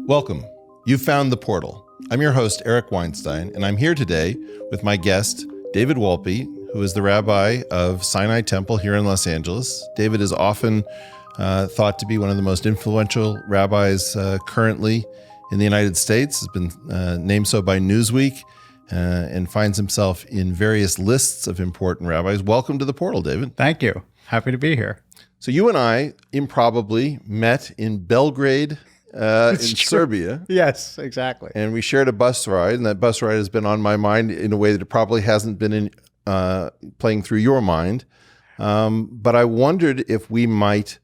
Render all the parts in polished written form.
Welcome. You've found the portal. I'm your host, Eric Weinstein, and I'm here today with my guest, David Wolpe, who is the rabbi of Sinai Temple here in Los Angeles. David is often thought to be one of the most influential rabbis currently in the United States. Has been named so by Newsweek and finds himself in various lists of important rabbis. Welcome to the portal, David. Thank you. Happy to be here. So you and I improbably met in Belgrade, in Serbia. Yes, exactly. And we shared a bus ride, and that bus ride has been on my mind in a way that it probably hasn't been playing through your mind. But I wondered if we might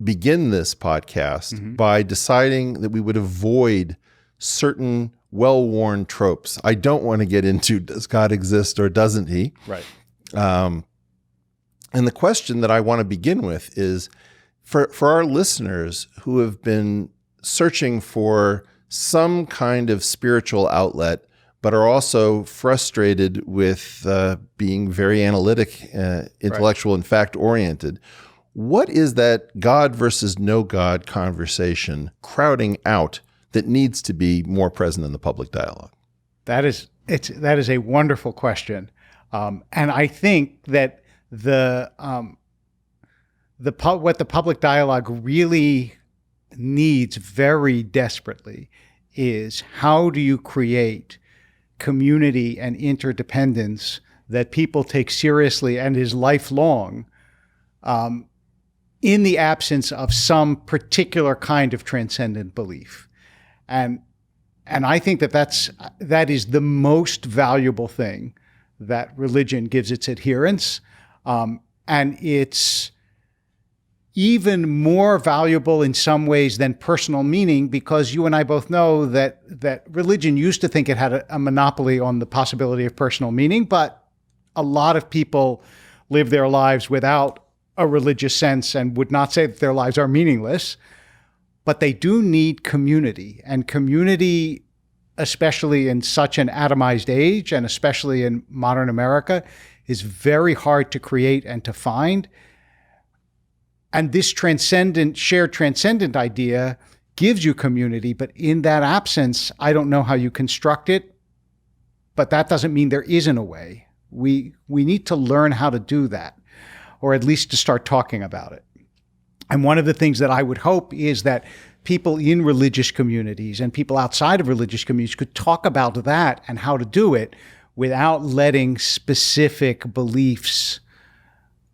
begin this podcast by deciding that we would avoid certain well-worn tropes. I don't want to get into, does God exist or doesn't he? Right. And the question that I want to begin with is, for our listeners who have been searching for some kind of spiritual outlet, but are also frustrated with being very analytic, intellectual, and fact-oriented, what is that God versus no God conversation crowding out that needs to be more present in the public dialogue? That is a wonderful question, and I think that what the public dialogue really needs very desperately is, how do you create community and interdependence that people take seriously and is lifelong, in the absence of some particular kind of transcendent belief. And I think that is the most valuable thing that religion gives its adherents. And it's even more valuable in some ways than personal meaning, because you and I both know that religion used to think it had a monopoly on the possibility of personal meaning, but a lot of people live their lives without a religious sense and would not say that their lives are meaningless, but they do need community. And community, especially in such an atomized age, and especially in modern America, is very hard to create and to find. And this shared transcendent idea gives you community, but in that absence, I don't know how you construct it, but that doesn't mean there isn't a way. We need to learn how to do that, or at least to start talking about it. And one of the things that I would hope is that people in religious communities and people outside of religious communities could talk about that and how to do it without letting specific beliefs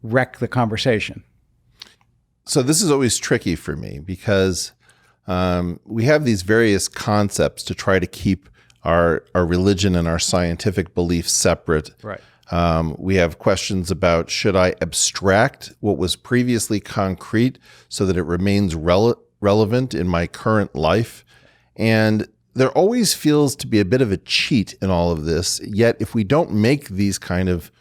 wreck the conversation. So this is always tricky for me, because we have these various concepts to try to keep our religion and our scientific beliefs separate. Right. We have questions about, should I abstract what was previously concrete so that it remains relevant in my current life? And there always feels to be a bit of a cheat in all of this. Yet if we don't make these kind of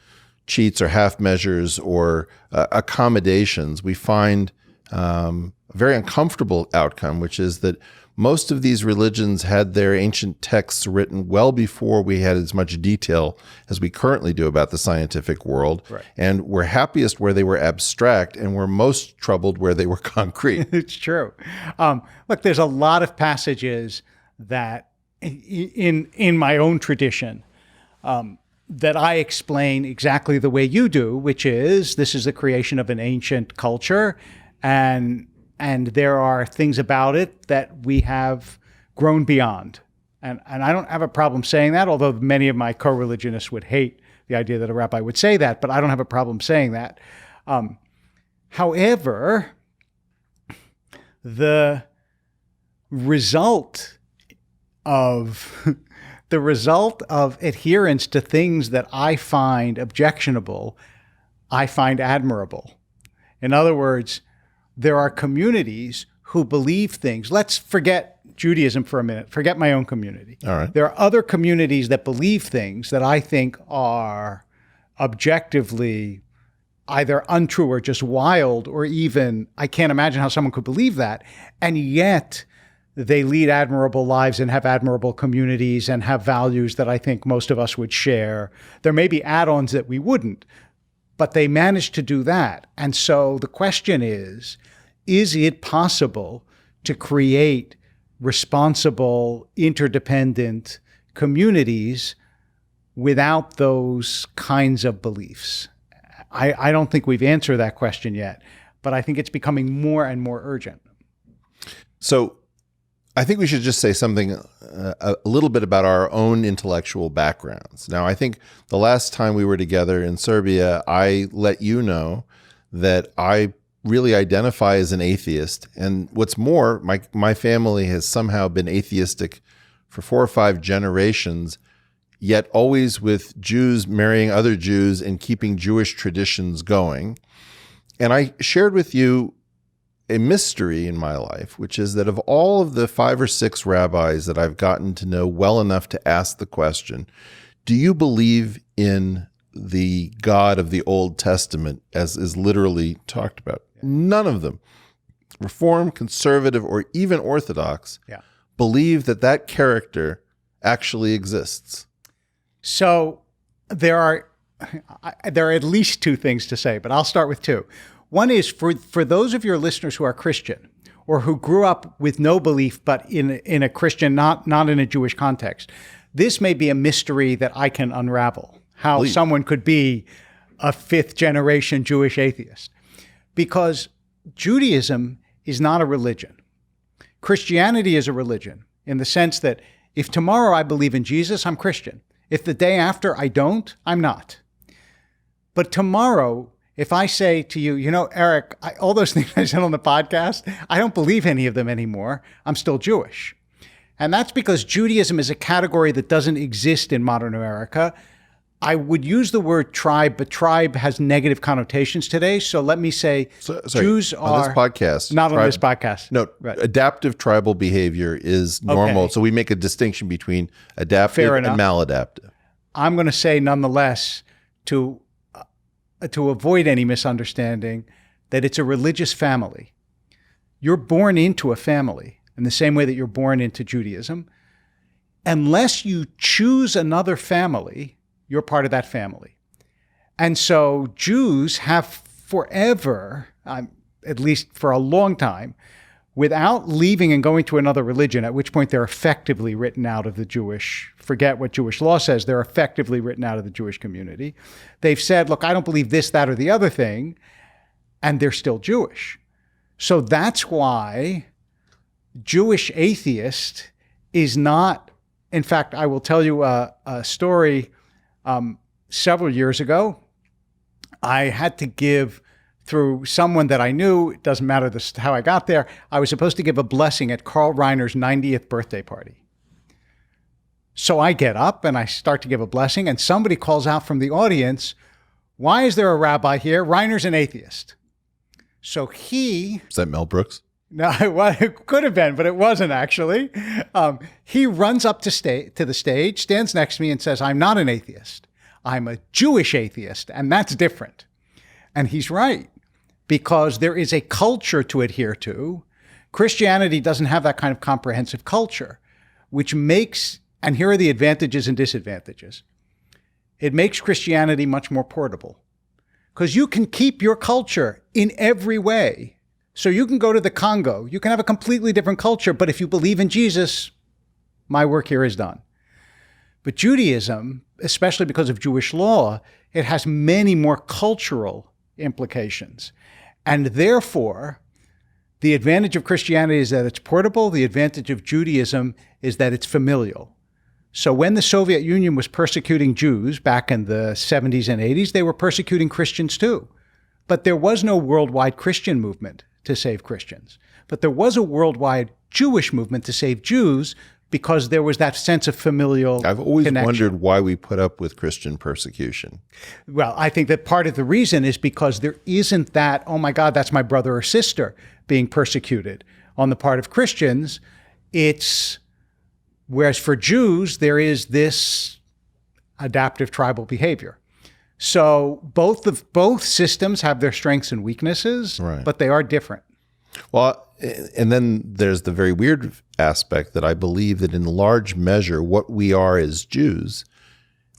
cheats or half measures or accommodations, we find a very uncomfortable outcome, which is that most of these religions had their ancient texts written well before we had as much detail as we currently do about the scientific world. Right. And we're happiest where they were abstract, and we're most troubled where they were concrete. It's true. Look, there's a lot of passages that in my own tradition that I explain exactly the way you do, which is, this is the creation of an ancient culture, and there are things about it that we have grown beyond. And I don't have a problem saying that, although many of my co-religionists would hate the idea that a rabbi would say that, but I don't have a problem saying that. However, the result of adherence to things that I find objectionable, I find admirable. In other words, there are communities who believe things. Let's forget Judaism for a minute. Forget my own community. All right. There are other communities that believe things that I think are objectively either untrue or just wild, or even, I can't imagine how someone could believe that. And yet they lead admirable lives and have admirable communities and have values that I think most of us would share. There may be add-ons that we wouldn't, but they managed to do that. And so the question is it possible to create responsible, interdependent communities without those kinds of beliefs? I don't think we've answered that question yet, but I think it's becoming more and more urgent. So I think we should just say something a little bit about our own intellectual backgrounds. Now, I think the last time we were together in Serbia, I let you know that I really identify as an atheist. And what's more, my family has somehow been atheistic for 4 or 5 generations, yet always with Jews marrying other Jews and keeping Jewish traditions going. And I shared with you a mystery in my life, which is that of all of the 5 or 6 rabbis that I've gotten to know well enough to ask the question, do you believe in the God of the Old Testament as is literally talked about? None of them, Reform, conservative, or even Orthodox, believe that that character actually exists. So there are at least 2 things to say, but I'll start with 2. One is for those of your listeners who are Christian or who grew up with no belief, but in a Christian, not in a Jewish context, this may be a mystery that I can unravel, how Please. Someone could be a 5th generation Jewish atheist. Because Judaism is not a religion. Christianity is a religion in the sense that if tomorrow I believe in Jesus, I'm Christian. If the day after I don't, I'm not. But tomorrow, if I say to you, Eric, all those things I said on the podcast, I don't believe any of them anymore. I'm still Jewish. And that's because Judaism is a category that doesn't exist in modern America. I would use the word tribe, but tribe has negative connotations today. So let me say Jews are... On this podcast. Not on this podcast. No, right. Adaptive tribal behavior is normal. Okay. So we make a distinction between adaptive and maladaptive. I'm going to say nonetheless, to avoid any misunderstanding, that it's a religious family. You're born into a family in the same way that you're born into Judaism. Unless you choose another family, you're part of that family. And so Jews have forever, at least for a long time, without leaving and going to another religion, at which point they're effectively written out of the Jewish, forget what Jewish law says, they're effectively written out of the Jewish community. They've said, look, I don't believe this, that, or the other thing, and they're still Jewish. So that's why Jewish atheist is not, in fact, I will tell you a story. Several years ago, I had to give, through someone that I knew, it doesn't matter how I got there, I was supposed to give a blessing at Carl Reiner's 90th birthday party. So I get up and I start to give a blessing, and somebody calls out from the audience, why is there a rabbi here? Reiner's an atheist. So he... Is that Mel Brooks? No, it could have been, but it wasn't actually. He runs up to the stage, stands next to me and says, I'm not an atheist. I'm a Jewish atheist, and that's different. And he's right, because there is a culture to adhere to. Christianity doesn't have that kind of comprehensive culture, which makes, and here are the advantages and disadvantages. It makes Christianity much more portable, because you can keep your culture in every way. So you can go to the Congo, you can have a completely different culture, but if you believe in Jesus, my work here is done. But Judaism, especially because of Jewish law, it has many more cultural implications. And therefore, the advantage of Christianity is that it's portable. The advantage of Judaism is that it's familial. So when the Soviet Union was persecuting Jews back in the 70s and 80s, they were persecuting Christians too. But there was no worldwide Christian movement to save Christians. But there was a worldwide Jewish movement to save Jews because there was that sense of familial I've always connection. wondered why we put up with Christian persecution. Well, I think that part of the reason is because there isn't that, oh my God, that's my brother or sister being persecuted on the part of Christians. It's, whereas for Jews, there is this adaptive tribal behavior. So both systems have their strengths and weaknesses, right, but they are different. Well, and then there's the very weird aspect that I believe that in large measure what we are as Jews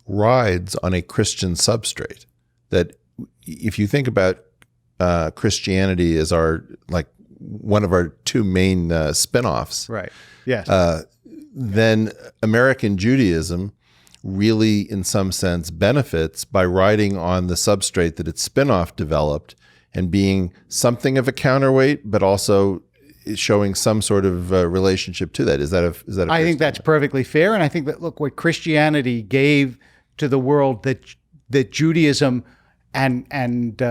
rides on a Christian substrate. That if you think about Christianity as our, like one of our two main spinoffs. Right. Yes. Then American Judaism really, in some sense, benefits by riding on the substrate that its spinoff developed and being something of a counterweight, but also showing some sort of relationship to that. Is that a I think that's perfectly fair. And I think that, look, what Christianity gave to the world that Judaism and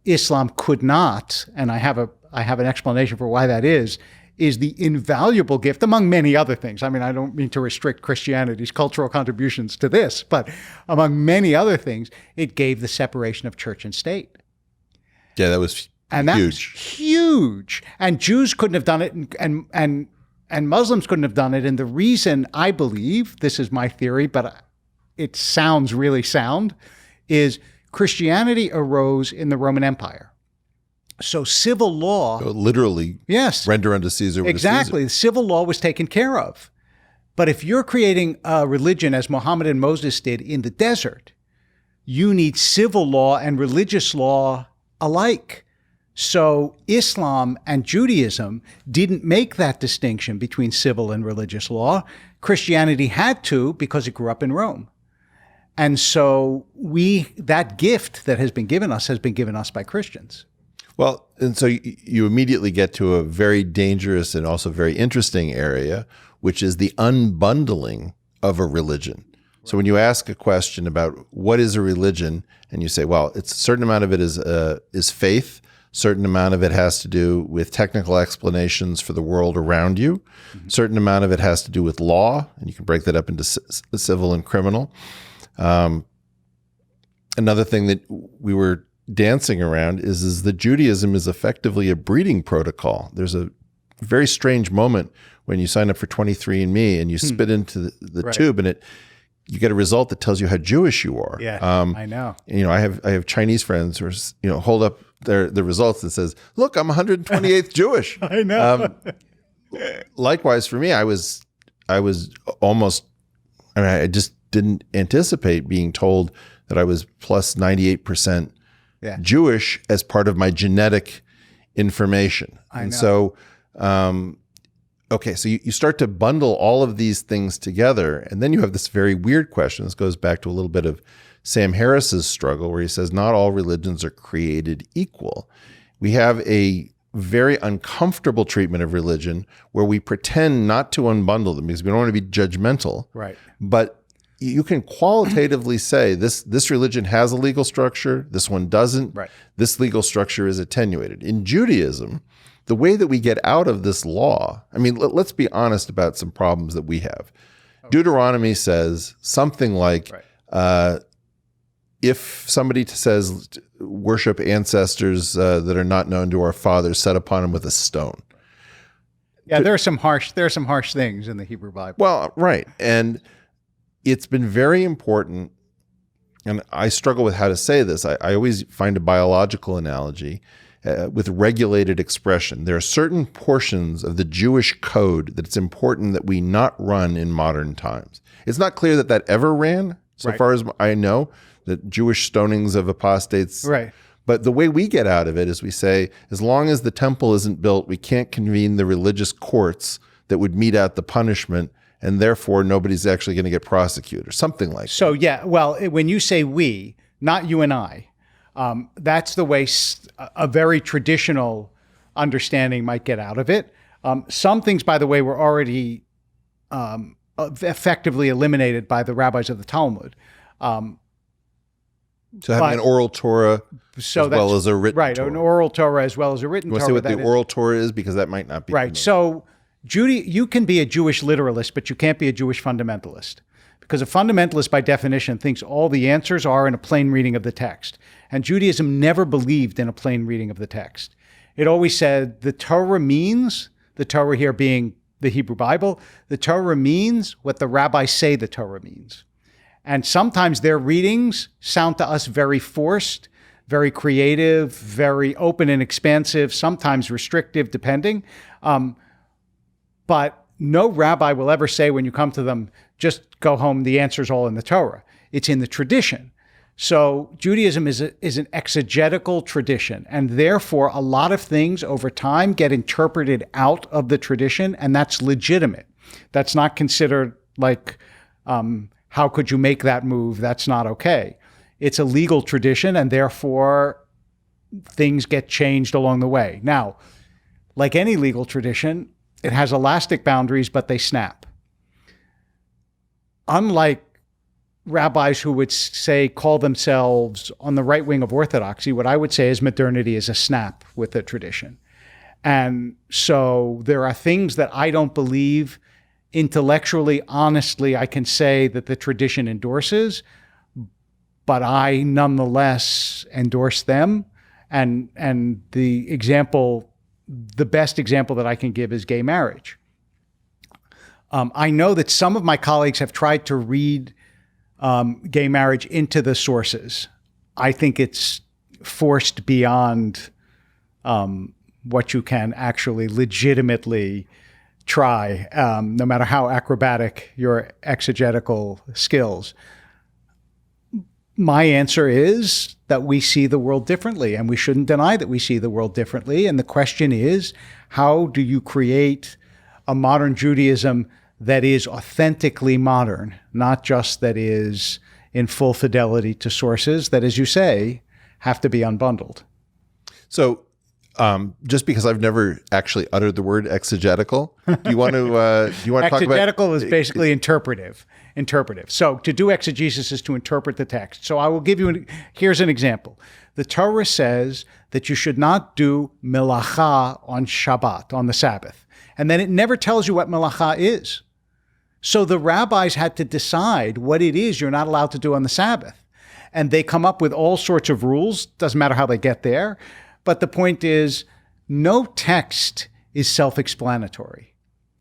Islam could not, and I have an explanation for why that is the invaluable gift, among many other things. I mean, I don't mean to restrict Christianity's cultural contributions to this, but among many other things, it gave the separation of church and state. Yeah, that was huge. And Jews couldn't have done it, and Muslims couldn't have done it. And the reason I believe, this is my theory, but it sounds really sound, is Christianity arose in the Roman Empire. So civil law, literally, yes, render unto Caesar what exactly. is Caesar. Civil law was taken care of. But if you're creating a religion as Muhammad and Moses did in the desert, you need civil law and religious law alike. So Islam and Judaism didn't make that distinction between civil and religious law. Christianity had to, because it grew up in Rome. And so that gift that has been given us by Christians. Well, and so you immediately get to a very dangerous and also very interesting area, which is the unbundling of a religion. Right. So when you ask a question about what is a religion, and you say, well, it's a certain amount of it is faith, certain amount of it has to do with technical explanations for the world around you, certain amount of it has to do with law, and you can break that up into civil and criminal. Another thing that we were dancing around is that Judaism is effectively a breeding protocol. There's a very strange moment when you sign up for 23andMe and you spit into the right. tube, and you get a result that tells you how Jewish you are. Yeah, I know. I have Chinese friends who are, hold up the results and says, "Look, I'm 128th Jewish." I know. Likewise, for me, I was almost. I just didn't anticipate being told that I was plus 98%. Yeah. Jewish as part of my genetic information. And so, okay, so you start to bundle all of these things together, and then you have this very weird question. This goes back to a little bit of Sam Harris's struggle, where he says not all religions are created equal. We have a very uncomfortable treatment of religion where we pretend not to unbundle them because we don't want to be judgmental. Right. But you can qualitatively say this religion has a legal structure, this one doesn't. Right. This legal structure is attenuated. In Judaism, the way that we get out of this law, I mean, let's be honest about some problems that we have. Okay. Deuteronomy says something like, right. If somebody says worship ancestors that are not known to our fathers, set upon them with a stone. Yeah, there are some harsh things in the Hebrew Bible. Well, right. And it's been very important, and I struggle with how to say this. I always find a biological analogy with regulated expression. There are certain portions of the Jewish code that it's important that we not run in modern times. It's not clear that ever ran, so right. far as I know, that Jewish stonings of apostates. Right. But the way we get out of it is we say, as long as the temple isn't built, we can't convene the religious courts that would mete out the punishment, and therefore nobody's actually going to get prosecuted or something like that. So, yeah, well, when you say we, not you and I, that's the way a very traditional understanding might get out of it. Some things, by the way, were already effectively eliminated by the rabbis of the Talmud. So having an oral Torah as well as a written Torah. Right, an oral Torah as well as a written Torah. You want to say what the oral Torah is? Because that might not be. Right, so you can be a Jewish literalist, but you can't be a Jewish fundamentalist. Because a fundamentalist, by definition, thinks all the answers are in a plain reading of the text. And Judaism never believed in a plain reading of the text. It always said the Torah means, the Torah here being the Hebrew Bible, the Torah means what the rabbis say the Torah means. And sometimes their readings sound to us very forced, very creative, very open and expansive, sometimes restrictive, depending. But no rabbi will ever say when you come to them, just go home, the answer's all in the Torah. It's in the tradition. So Judaism is an exegetical tradition, and therefore a lot of things over time get interpreted out of the tradition, and that's legitimate. That's not considered like, how could you make that move? That's not okay. It's a legal tradition, and therefore things get changed along the way. Now, like any legal tradition, it has elastic boundaries, but they snap. Unlike rabbis who would call themselves on the right wing of orthodoxy, what I would say is modernity is a snap with the tradition. And so there are things that I don't believe intellectually, honestly, I can say that the tradition endorses, but I nonetheless endorse them. And the best example that I can give is gay marriage. I know that some of my colleagues have tried to read gay marriage into the sources. I think it's forced beyond what you can actually legitimately try, no matter how acrobatic your exegetical skills. My answer is that we see the world differently, and we shouldn't deny that we see the world differently. And the question is, how do you create a modern Judaism that is authentically modern, not just that is in full fidelity to sources that, as you say, have to be unbundled? So just because I've never actually uttered the word exegetical, do you want to talk about? Exegetical is basically interpretive. So to do exegesis is to interpret the text. So I will give you, here's an example. The Torah says that you should not do melacha on Shabbat, on the Sabbath. And then it never tells you what melacha is. So the rabbis had to decide what it is you're not allowed to do on the Sabbath. And they come up with all sorts of rules. Doesn't matter how they get there. But the point is, no text is self-explanatory.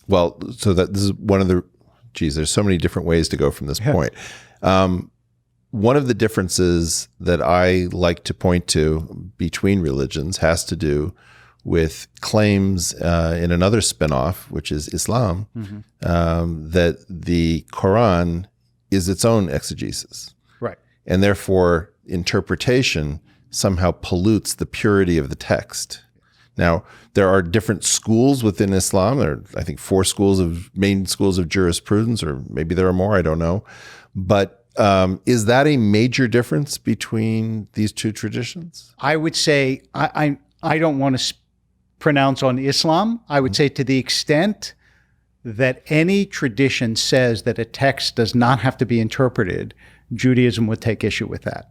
Well, so that this is one of the, there's so many different ways to go from this point. One of the differences that I like to point to between religions has to do with claims in another spinoff, which is Islam, that the Quran is its own exegesis. Right. And therefore, interpretation somehow pollutes the purity of the text. Now, there are different schools within Islam. There are, I think, 4 main schools of jurisprudence, or maybe there are more, I don't know. But is that a major difference between these two traditions? I would say, I don't want to pronounce on Islam. I would say to the extent that any tradition says that a text does not have to be interpreted, Judaism would take issue with that.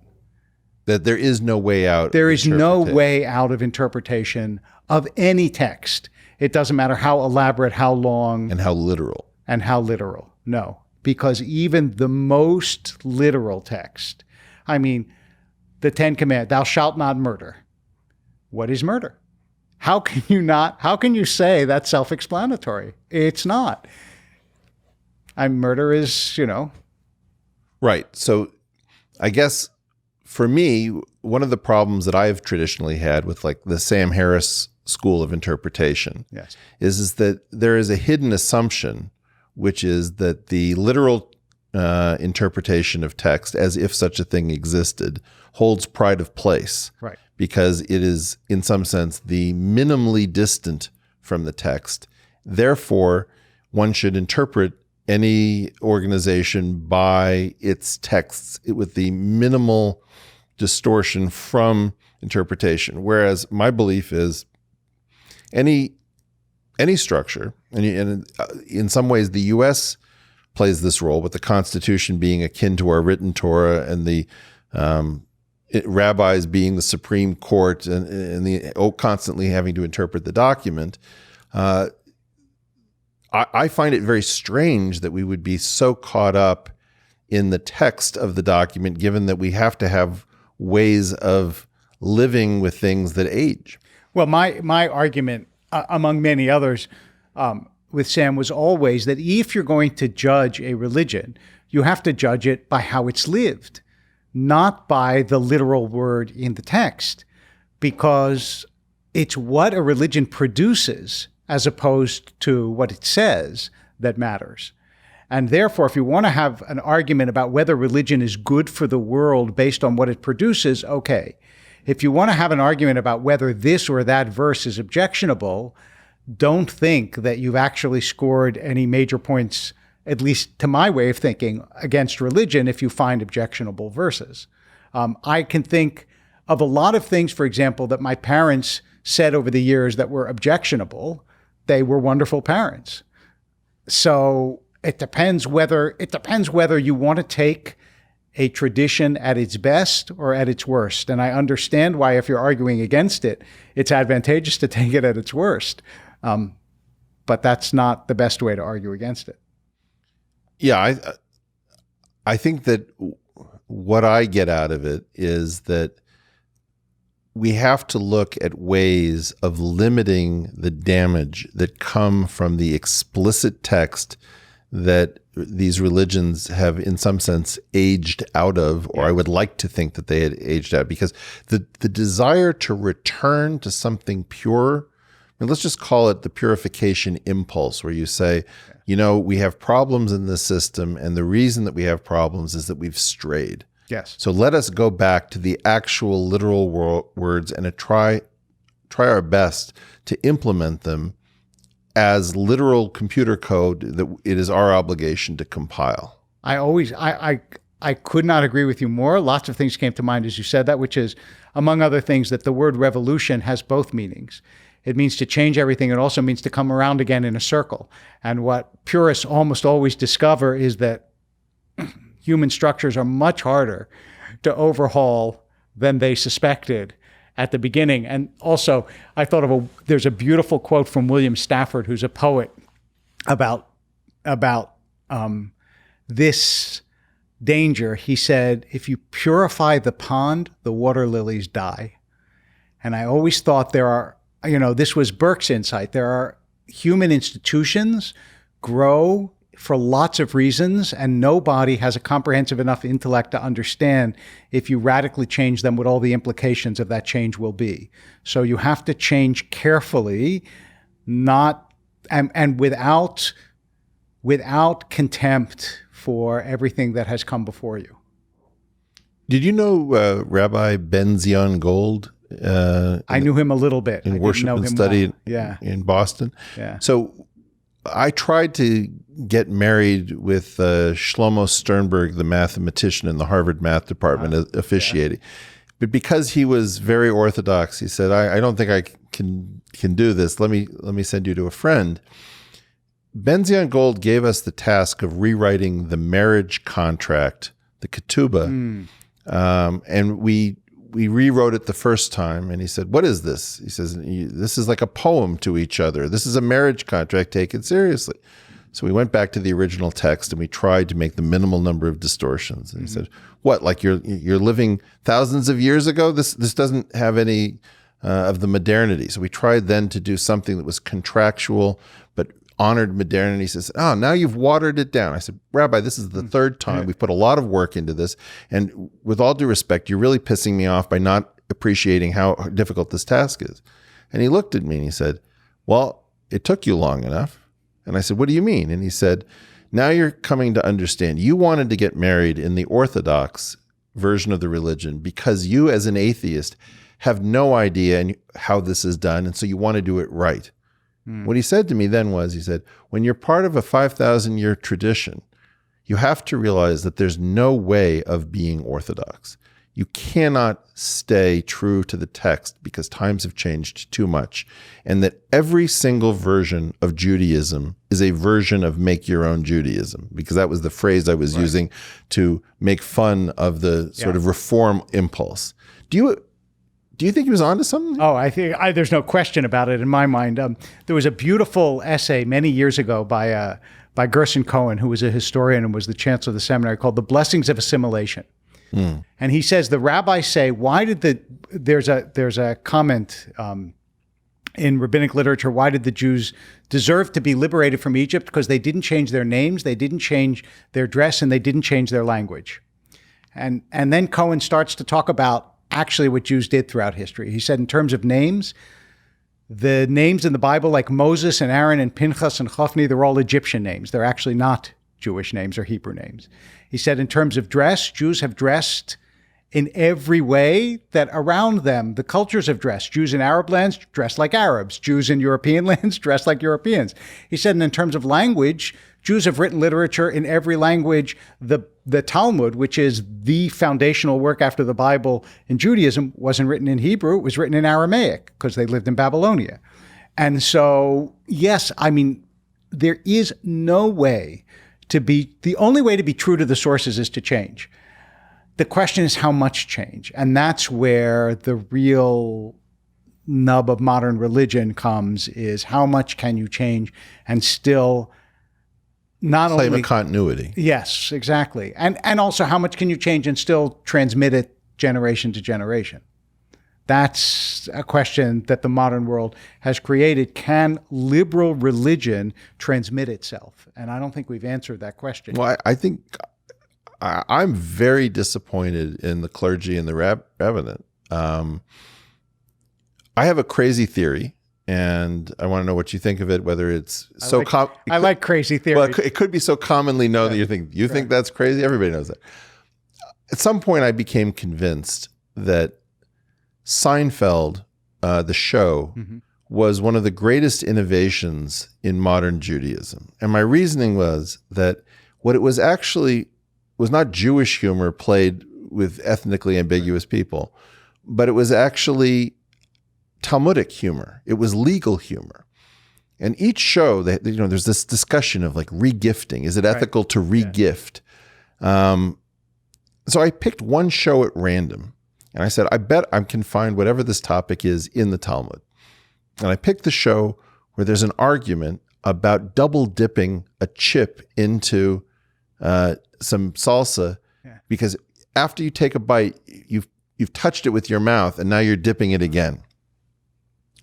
That there is no way out. There is no way out of interpretation of any text. It doesn't matter how elaborate, how long. And how literal. No, because even the most literal text, I mean, the 10 Commandments, thou shalt not murder. What is murder? How can you say that's self-explanatory? It's not. Murder is, Right. So I guess for me, one of the problems that I've traditionally had with like the Sam Harris school of interpretation is that there is a hidden assumption, which is that the literal interpretation of text, as if such a thing existed, holds pride of place. Right. Because it is, in some sense, the minimally distant from the text. Therefore, one should interpret any organization by its texts with the minimal distortion from interpretation. Whereas my belief is any structure, and in some ways the U.S. plays this role, with the Constitution being akin to our written Torah, and the rabbis being the Supreme Court, and constantly having to interpret the document. I find it very strange that we would be so caught up in the text of the document, given that we have to have ways of living with things that age. Well, my argument, among many others, with Sam was always that if you're going to judge a religion, you have to judge it by how it's lived, not by the literal word in the text, because it's what a religion produces as opposed to what it says that matters. And therefore, if you want to have an argument about whether religion is good for the world based on what it produces, okay. If you want to have an argument about whether this or that verse is objectionable, don't think that you've actually scored any major points, at least to my way of thinking, against religion if you find objectionable verses. I can think of a lot of things, for example, that my parents said over the years that were objectionable. They were wonderful parents. So it depends whether you want to take a tradition at its best or at its worst. And I understand why, if you're arguing against it, it's advantageous to take it at its worst. But that's not the best way to argue against it. Yeah, I think that what I get out of it is that we have to look at ways of limiting the damage that come from the explicit text that these religions have, in some sense, aged out of, or I would like to think that they had aged out, because the desire to return to something pure, I mean, let's just call it the purification impulse, where you say, you know, we have problems in this system, and the reason that we have problems is that we've strayed. Yes. So let us go back to the actual literal words and try our best to implement them as literal computer code that it is our obligation to compile. I could not agree with you more. Lots of things came to mind as you said that, which is, among other things, that the word revolution has both meanings. It means to change everything. It also means to come around again in a circle. And what purists almost always discover is that human structures are much harder to overhaul than they suspected at the beginning. And also, I thought of there's a beautiful quote from William Stafford, who's a poet, about this danger. He said, if you purify the pond, the water lilies die. And I always thought this was Burke's insight. There are human institutions grow for lots of reasons, and nobody has a comprehensive enough intellect to understand if you radically change them what all the implications of that change will be. So you have to change carefully, and without contempt for everything that has come before you. Did you know Rabbi Ben Zion Gold? I knew him a little bit. In worship and study in Boston. Yeah. So I tried to get married with Shlomo Sternberg, the mathematician in the Harvard math department, officiating. Yeah. But because he was very orthodox, he said, I don't think I can do this. Let me send you to a friend. Ben Zion Gold gave us the task of rewriting the marriage contract, the ketubah, and we rewrote it the first time, and he said, what is this? He says, this is like a poem to each other. This is a marriage contract. Take it seriously. So we went back to the original text, and we tried to make the minimal number of distortions. And he said, what, like you're living thousands of years ago? This doesn't have any of the modernity. So we tried then to do something that was contractual, but honored modernity. He says, oh, now you've watered it down. I said, Rabbi, this is the third time. We've put a lot of work into this. And with all due respect, you're really pissing me off by not appreciating how difficult this task is. And he looked at me and he said, well, it took you long enough. And I said, what do you mean? And he said, now you're coming to understand. You wanted to get married in the Orthodox version of the religion because you, as an atheist, have no idea how this is done. And so you want to do it right. What he said to me then was, he said, when you're part of a 5,000-year tradition, you have to realize that there's no way of being orthodox. You cannot stay true to the text because times have changed too much, and that every single version of Judaism is a version of make your own Judaism, because that was the phrase I was using to make fun of the sort of reform impulse. Do you think he was onto something? Oh, I think there's no question about it in my mind. There was a beautiful essay many years ago by Gerson Cohen, who was a historian and was the chancellor of the seminary, called "The Blessings of Assimilation." And he says the rabbis say, there's a comment in rabbinic literature, why did the Jews deserve to be liberated from Egypt? Because they didn't change their names, they didn't change their dress, and they didn't change their language. And then Cohen starts to talk about actually what Jews did throughout history. He said in terms of names, the names in the Bible like Moses and Aaron and Pinchas and Hophni, they're all Egyptian names. They're actually not Jewish names or Hebrew names. He said, in terms of dress, Jews have dressed in every way that around them the cultures have dressed. Jews in Arab lands dress like Arabs. Jews in European lands dress like Europeans. He said, and in terms of language, Jews have written literature in every language. The Talmud, which is the foundational work after the Bible in Judaism, wasn't written in Hebrew. It was written in Aramaic because they lived in Babylonia. And so, yes, I mean, there is no way to be, the only way to be true to the sources is to change. The question is how much change. And that's where the real nub of modern religion comes, is how much can you change and still not claim only a continuity. Yes, exactly. And also how much can you change and still transmit it generation to generation? That's a question that the modern world has created. Can liberal religion transmit itself? And I don't think we've answered that question. Well, I think I'm very disappointed in the clergy and the rabbinate. I have a crazy theory, and I want to know what you think of it, whether it's I like crazy theories. Well, it could be so commonly known that you think that's crazy. Everybody knows that. At some point, I became convinced that Seinfeld, the show, was one of the greatest innovations in modern Judaism. And my reasoning was that what it was actually was not Jewish humor played with ethnically ambiguous people, but it was actually Talmudic humor. It was legal humor. And each show, there's this discussion of like regifting. Is it ethical to regift? So I picked one show at random, and I said, I bet I can find whatever this topic is in the Talmud. And I picked the show where there's an argument about double dipping a chip into some salsa, because after you take a bite, you've touched it with your mouth, and now you're dipping it again.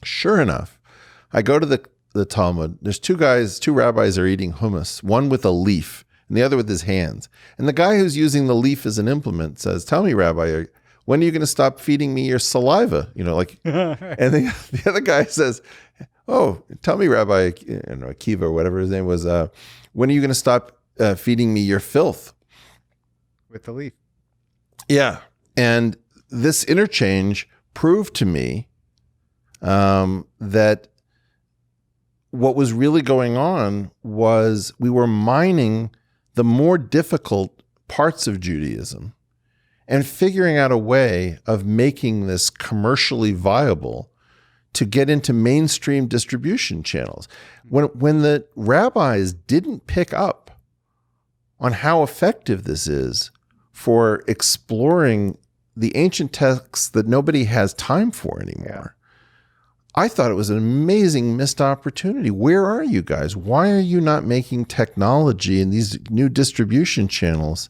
Sure enough, I go to the Talmud. There's two rabbis are eating hummus, one with a leaf and the other with his hands. And the guy who's using the leaf as an implement says, "Tell me, Rabbi, when are you going to stop feeding me your saliva?" And the other guy says, "Oh, tell me, Rabbi, Akiva or whatever his name was, when are you going to stop feeding me your filth?" With the leaf. Yeah. And this interchange proved to me that what was really going on was we were mining the more difficult parts of Judaism and figuring out a way of making this commercially viable to get into mainstream distribution channels. When the rabbis didn't pick up on how effective this is for exploring the ancient texts that nobody has time for anymore, I thought it was an amazing missed opportunity. Where are you guys? Why are you not making technology and these new distribution channels?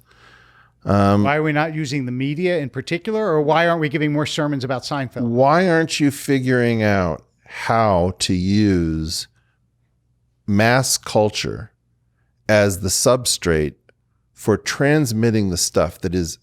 Why are we not using the media in particular, or why aren't we giving more sermons about Seinfeld? Why aren't you figuring out how to use mass culture as the substrate for transmitting the stuff that is,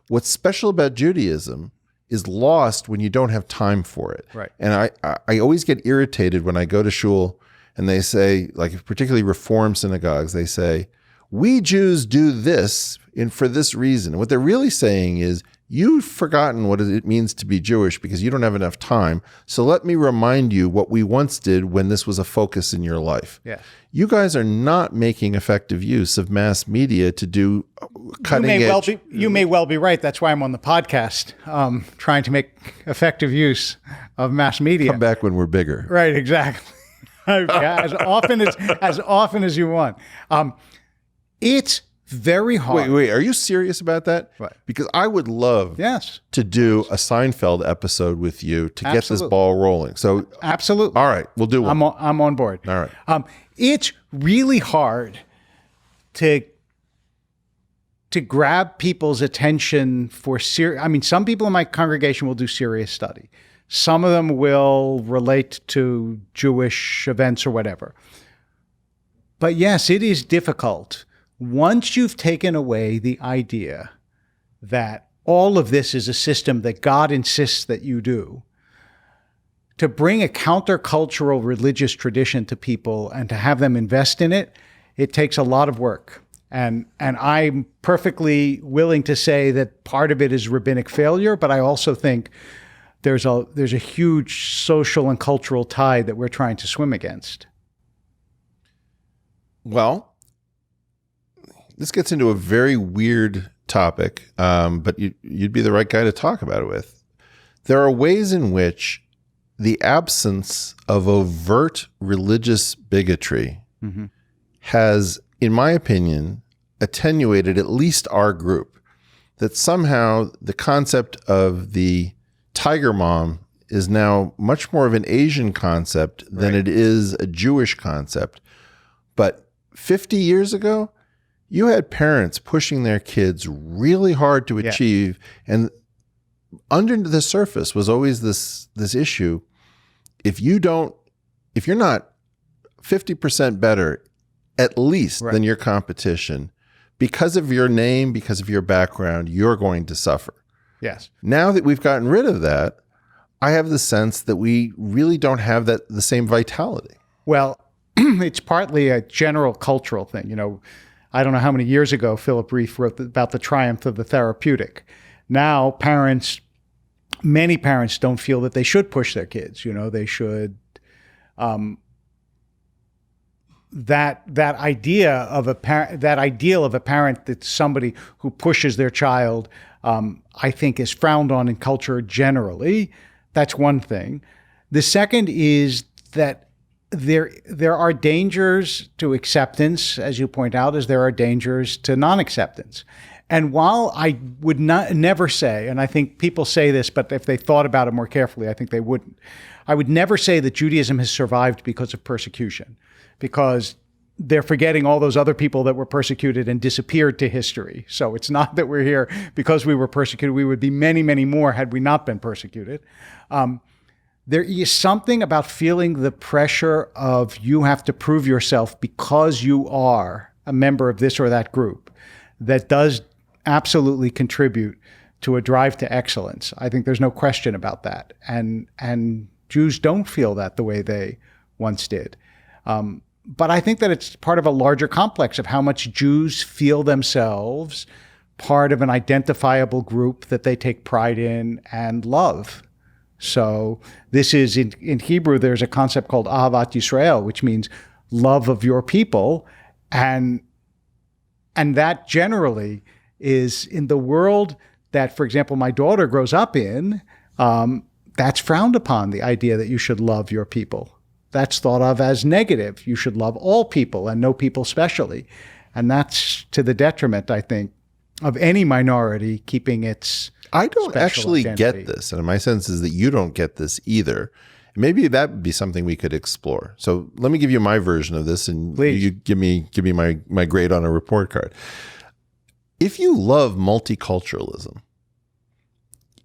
what's special about Judaism is lost when you don't have time for it. Right. And I always get irritated when I go to shul and they say, like particularly Reform synagogues, they say, "We Jews do this for this reason." And what they're really saying is, you've forgotten what it means to be Jewish because you don't have enough time. So let me remind you what we once did when this was a focus in your life. Yeah. You guys are not making effective use of mass media to do cutting edge. You may well be right. That's why I'm on the podcast, trying to make effective use of mass media. Come back when we're bigger. Right, exactly. as often as you want. It's very hard. Wait, are you serious about that? What? Because I would love to do a Seinfeld episode with you to get this ball rolling. So absolutely. All right, we'll do one. I'm on board. All right. It's really hard to grab people's attention for serious. Some people in my congregation will do serious study. Some of them will relate to Jewish events or whatever. But yes, it is difficult. Once you've taken away the idea that all of this is a system that God insists that you do, to bring a countercultural religious tradition to people and to have them invest in it, it takes a lot of work. And I'm perfectly willing to say that part of it is rabbinic failure, but I also think there's a huge social and cultural tide that we're trying to swim against. Well, this gets into a very weird topic, but you'd be the right guy to talk about it with. There are ways in which the absence of overt religious bigotry has, in my opinion, attenuated at least our group. That somehow the concept of the tiger mom is now much more of an Asian concept than it is a Jewish concept. But 50 years ago, you had parents pushing their kids really hard to achieve, and under the surface was always this issue. If you're not 50% better, at least than your competition, because of your name, because of your background, you're going to suffer. Yes. Now that we've gotten rid of that, I have the sense that we really don't have the same vitality. Well, it's partly a general cultural thing. You know, I don't know how many years ago Philip Reif wrote about the triumph of the therapeutic. Now many parents don't feel that they should push their kids. You know, they should. That ideal of a parent that's somebody who pushes their child, I think, is frowned on in culture generally. That's one thing. The second is that there are dangers to acceptance, as you point out, as there are dangers to non-acceptance. And while I would never say, and I think people say this, but if they thought about it more carefully, I think they wouldn't. I would never say that Judaism has survived because of persecution, because they're forgetting all those other people that were persecuted and disappeared to history. So it's not that we're here because we were persecuted. We would be many, many more had we not been persecuted. There is something about feeling the pressure of you have to prove yourself because you are a member of this or that group that does absolutely contribute to a drive to excellence. I think there's no question about that. And Jews don't feel that the way they once did. But I think that it's part of a larger complex of how much Jews feel themselves part of an identifiable group that they take pride in and love. So this is, in Hebrew, there's a concept called Ahavat Yisrael, which means love of your people. And that generally is in the world that, for example, my daughter grows up in, that's frowned upon, the idea that you should love your people. That's thought of as negative. You should love all people and no people specially. And that's to the detriment, I think, of any minority keeping its I don't actually identity. get this. And my sense is that you don't get this either. Maybe that would be something we could explore. So let me give you my version of this, and Please. you give me my grade on a report card. If you love multiculturalism,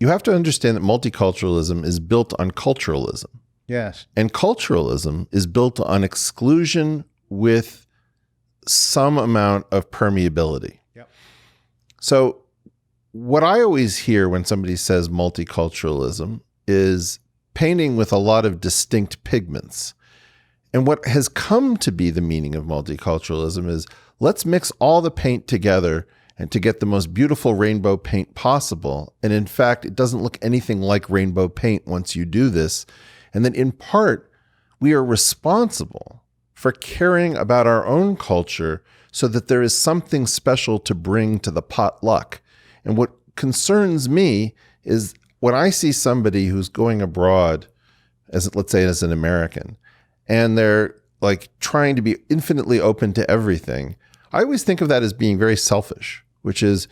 you have to understand that multiculturalism is built on culturalism. Yes. And culturalism is built on exclusion with some amount of permeability. Yep. So what I always hear when somebody says multiculturalism is painting with a lot of distinct pigments. And what has come to be the meaning of multiculturalism is let's mix all the paint together and to get the most beautiful rainbow paint possible. And in fact, it doesn't look anything like rainbow paint once you do this. And then in part, we are responsible for caring about our own culture so that there is something special to bring to the potluck. And what concerns me is when I see somebody who's going abroad, as let's say as an American, and they're like trying to be infinitely open to everything, I always think of that as being very selfish, which is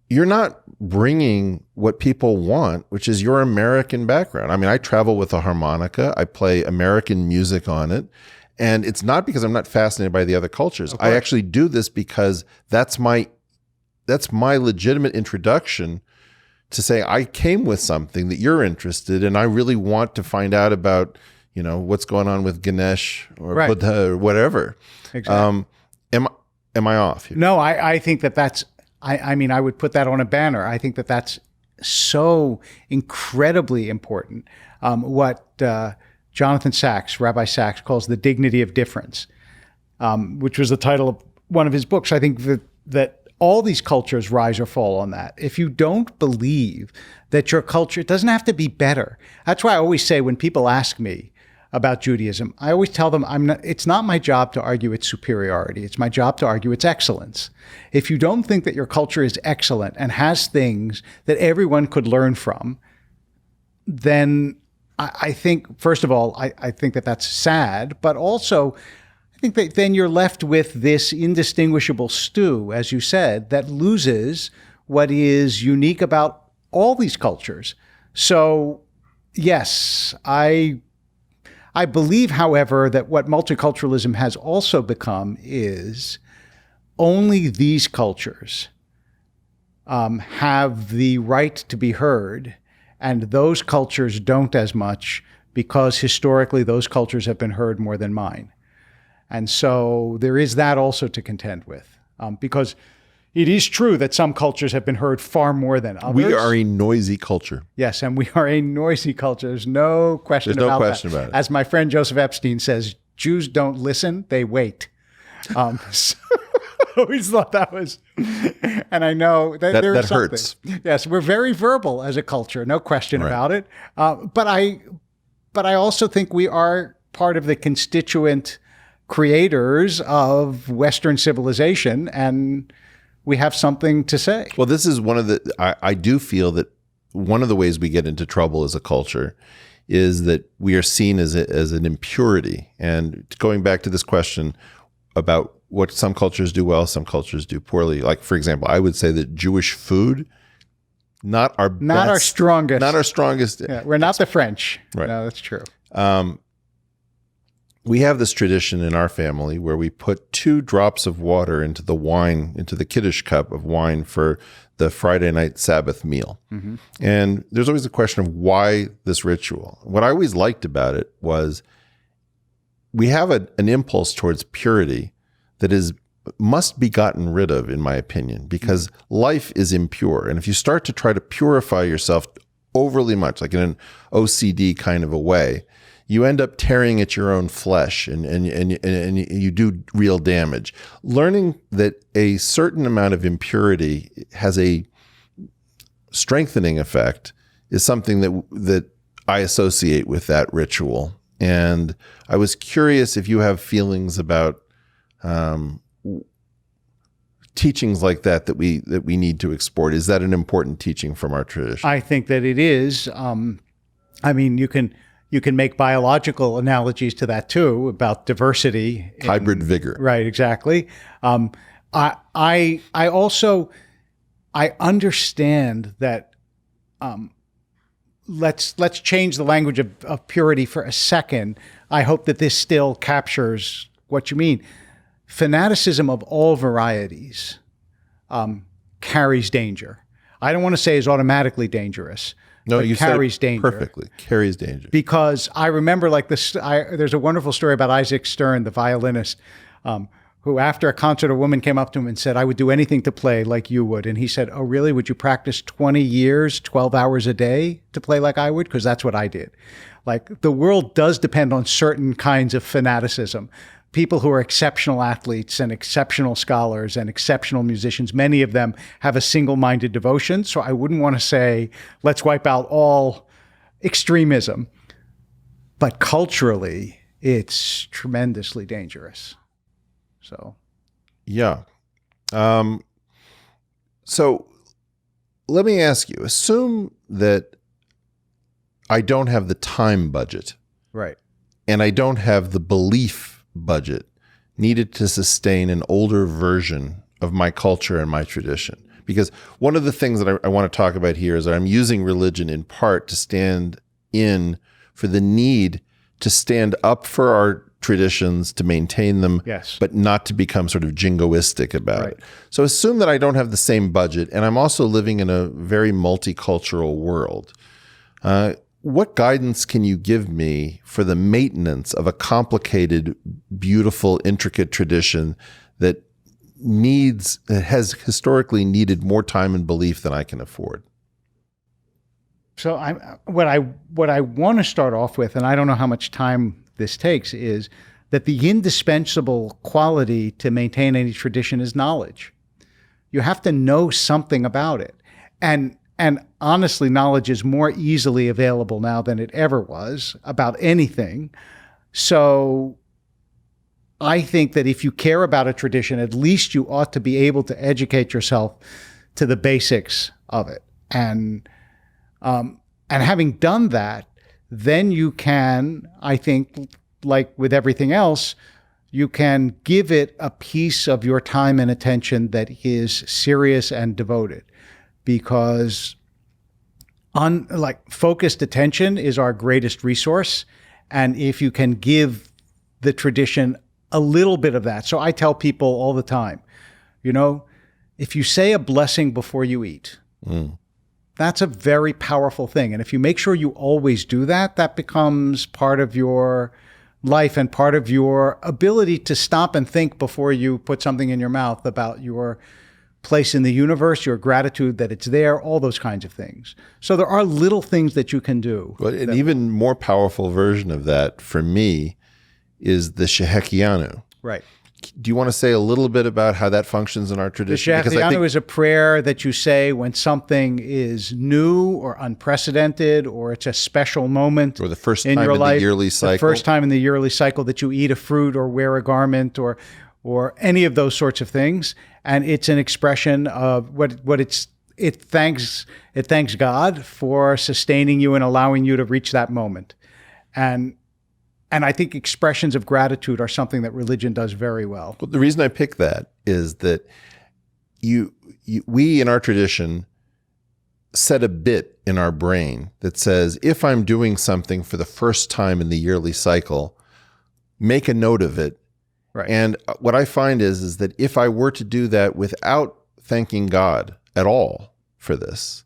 you're not bringing what people want, which is your American background. I mean, I travel with a harmonica. I play American music on it. And it's not because I'm not fascinated by the other cultures. I actually do this because that's my legitimate introduction to say I came with something that you're interested in. I really want to find out about, you know, what's going on with Ganesh or Buddha or whatever. Exactly. Am I off here? No, I think that's, I mean, I would put that on a banner. I think that's so incredibly important. What Jonathan Sachs, Rabbi Sachs, calls the dignity of difference, which was the title one of his books, I think that all these cultures rise or fall on that. If you don't believe that your culture, it doesn't have to be better. That's why I always say when people ask me about Judaism, I always tell them it's not my job to argue its superiority. It's my job to argue its excellence. If you don't think that your culture is excellent and has things that everyone could learn from, then I think, first of all, I think that that's sad, but also I think that then you're left with this indistinguishable stew, as you said, that loses what is unique about all these cultures. So, yes, I believe, however, that what multiculturalism has also become is only these cultures have the right to be heard, and those cultures don't as much because historically those cultures have been heard more than mine. And so there is that also to contend with, because it is true that some cultures have been heard far more than others. We are a noisy culture. Yes, and we are a noisy culture. There's no question about that. As my friend Joseph Epstein says, Jews don't listen, they wait. So I always thought that was, and I know that there is something. Hurts. Yes, we're very verbal as a culture, no question about it. But I also think we are part of the constituent creators of Western civilization, and we have something to say. Well, this is one of the, I do feel that one of the ways we get into trouble as a culture is that we are seen as an impurity. And going back to this question about what some cultures do well, some cultures do poorly. Like, for example, I would say that Jewish food, not our strongest. Not our strongest. Yeah, we're not the French. Right. No, that's true. We have this tradition in our family where we put 2 drops of water into the wine, into the Kiddush cup of wine for the Friday night Sabbath meal. Mm-hmm. And there's always a question of why this ritual. What I always liked about it was we have an impulse towards purity that must be gotten rid of, in my opinion, because life is impure. And if you start to try to purify yourself overly much, like in an OCD kind of a way, you end up tearing at your own flesh and you do real damage. Learning that a certain amount of impurity has a strengthening effect is something that I associate with that ritual. And I was curious if you have feelings about teachings like that we need to export. Is that an important teaching from our tradition? I think that it is. I mean, you can make biological analogies to that too, about diversity. Hybrid vigor. Right, exactly. I also understand that let's change the language of purity for a second. I hope that this still captures what you mean. Fanaticism of all varieties carries danger. I don't want to say is automatically dangerous. No, you carries said it danger. Perfectly. Carries danger. Because I remember there's a wonderful story about Isaac Stern, the violinist, who after a concert, a woman came up to him and said, "I would do anything to play like you would." And he said, "Oh, really? Would you practice 20 years, 12 hours a day to play like I would? Because that's what I did." Like, the world does depend on certain kinds of fanaticism. People who are exceptional athletes and exceptional scholars and exceptional musicians, many of them have a single-minded devotion. So I wouldn't want to say, let's wipe out all extremism. But culturally, it's tremendously dangerous. So, yeah. So let me ask you, assume that I don't have the time budget. Right. And I don't have the belief budget needed to sustain an older version of my culture and my tradition. Because one of the things that I want to talk about here is that I'm using religion in part to stand in for the need to stand up for our traditions, to maintain them, yes, but not to become sort of jingoistic about it. So assume that I don't have the same budget, and I'm also living in a very multicultural world. What guidance can you give me for the maintenance of a complicated, beautiful, intricate tradition that has historically needed more time and belief than I can afford? So what I want to start off with, and I don't know how much time this takes, is that the indispensable quality to maintain any tradition is knowledge. You have to know something about it. And honestly, knowledge is more easily available now than it ever was about anything. So I think that if you care about a tradition, at least you ought to be able to educate yourself to the basics of it. And having done that, then you can, I think, like with everything else, you can give it a piece of your time and attention that is serious and devoted. Because focused attention is our greatest resource. And if you can give the tradition a little bit of that. So I tell people all the time, if you say a blessing before you eat, that's a very powerful thing. And if you make sure you always do that, that becomes part of your life and part of your ability to stop and think before you put something in your mouth about your place in the universe, your gratitude that it's there, all those kinds of things. So there are little things that you can do. But an even more powerful version of that for me is the Shehekianu. Right. Do you want to say a little bit about how that functions in our tradition? The Shehekianu is a prayer that you say when something is new or unprecedented, or it's a special moment, or the first time in the yearly cycle. The first time in the yearly cycle that you eat a fruit or wear a garment or any of those sorts of things, and it's an expression of it thanks God for sustaining you and allowing you to reach that moment, and I think expressions of gratitude are something that religion does very well. Well, the reason I pick that is that we in our tradition set a bit in our brain that says, if I'm doing something for the first time in the yearly cycle, make a note of it. Right. And what I find is that if I were to do that without thanking God at all for this,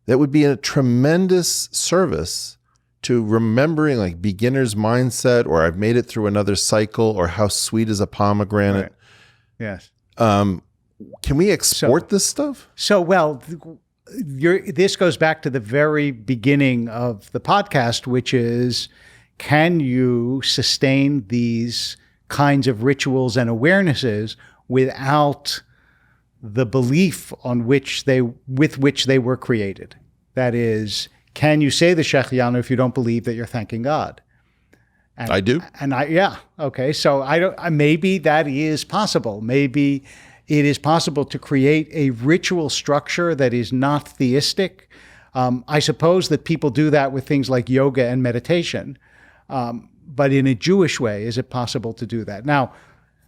that would be a tremendous service to remembering like beginner's mindset, or I've made it through another cycle, or how sweet is a pomegranate. Right. Yes. Can we export this stuff? So, well, this goes back to the very beginning of the podcast, which is, can you sustain these kinds of rituals and awarenesses without the belief with which they were created? That is, can you say the Shehekianu if you don't believe that you're thanking God? And I do. Okay. So maybe that is possible. Maybe it is possible to create a ritual structure that is not theistic. I suppose that people do that with things like yoga and meditation. But in a Jewish way, is it possible to do that? Now,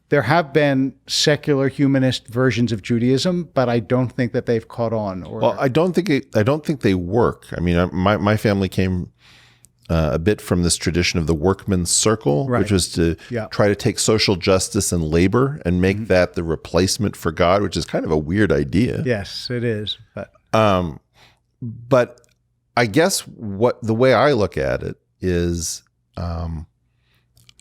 there have been secular humanist versions of Judaism, but I don't think that they've caught on. Well, I don't think they work. I mean, my family came a bit from this tradition of the workman's circle, right, which was to try to take social justice and labor and make that the replacement for God, which is kind of a weird idea. Yes, it is. But I guess the way I look at it is,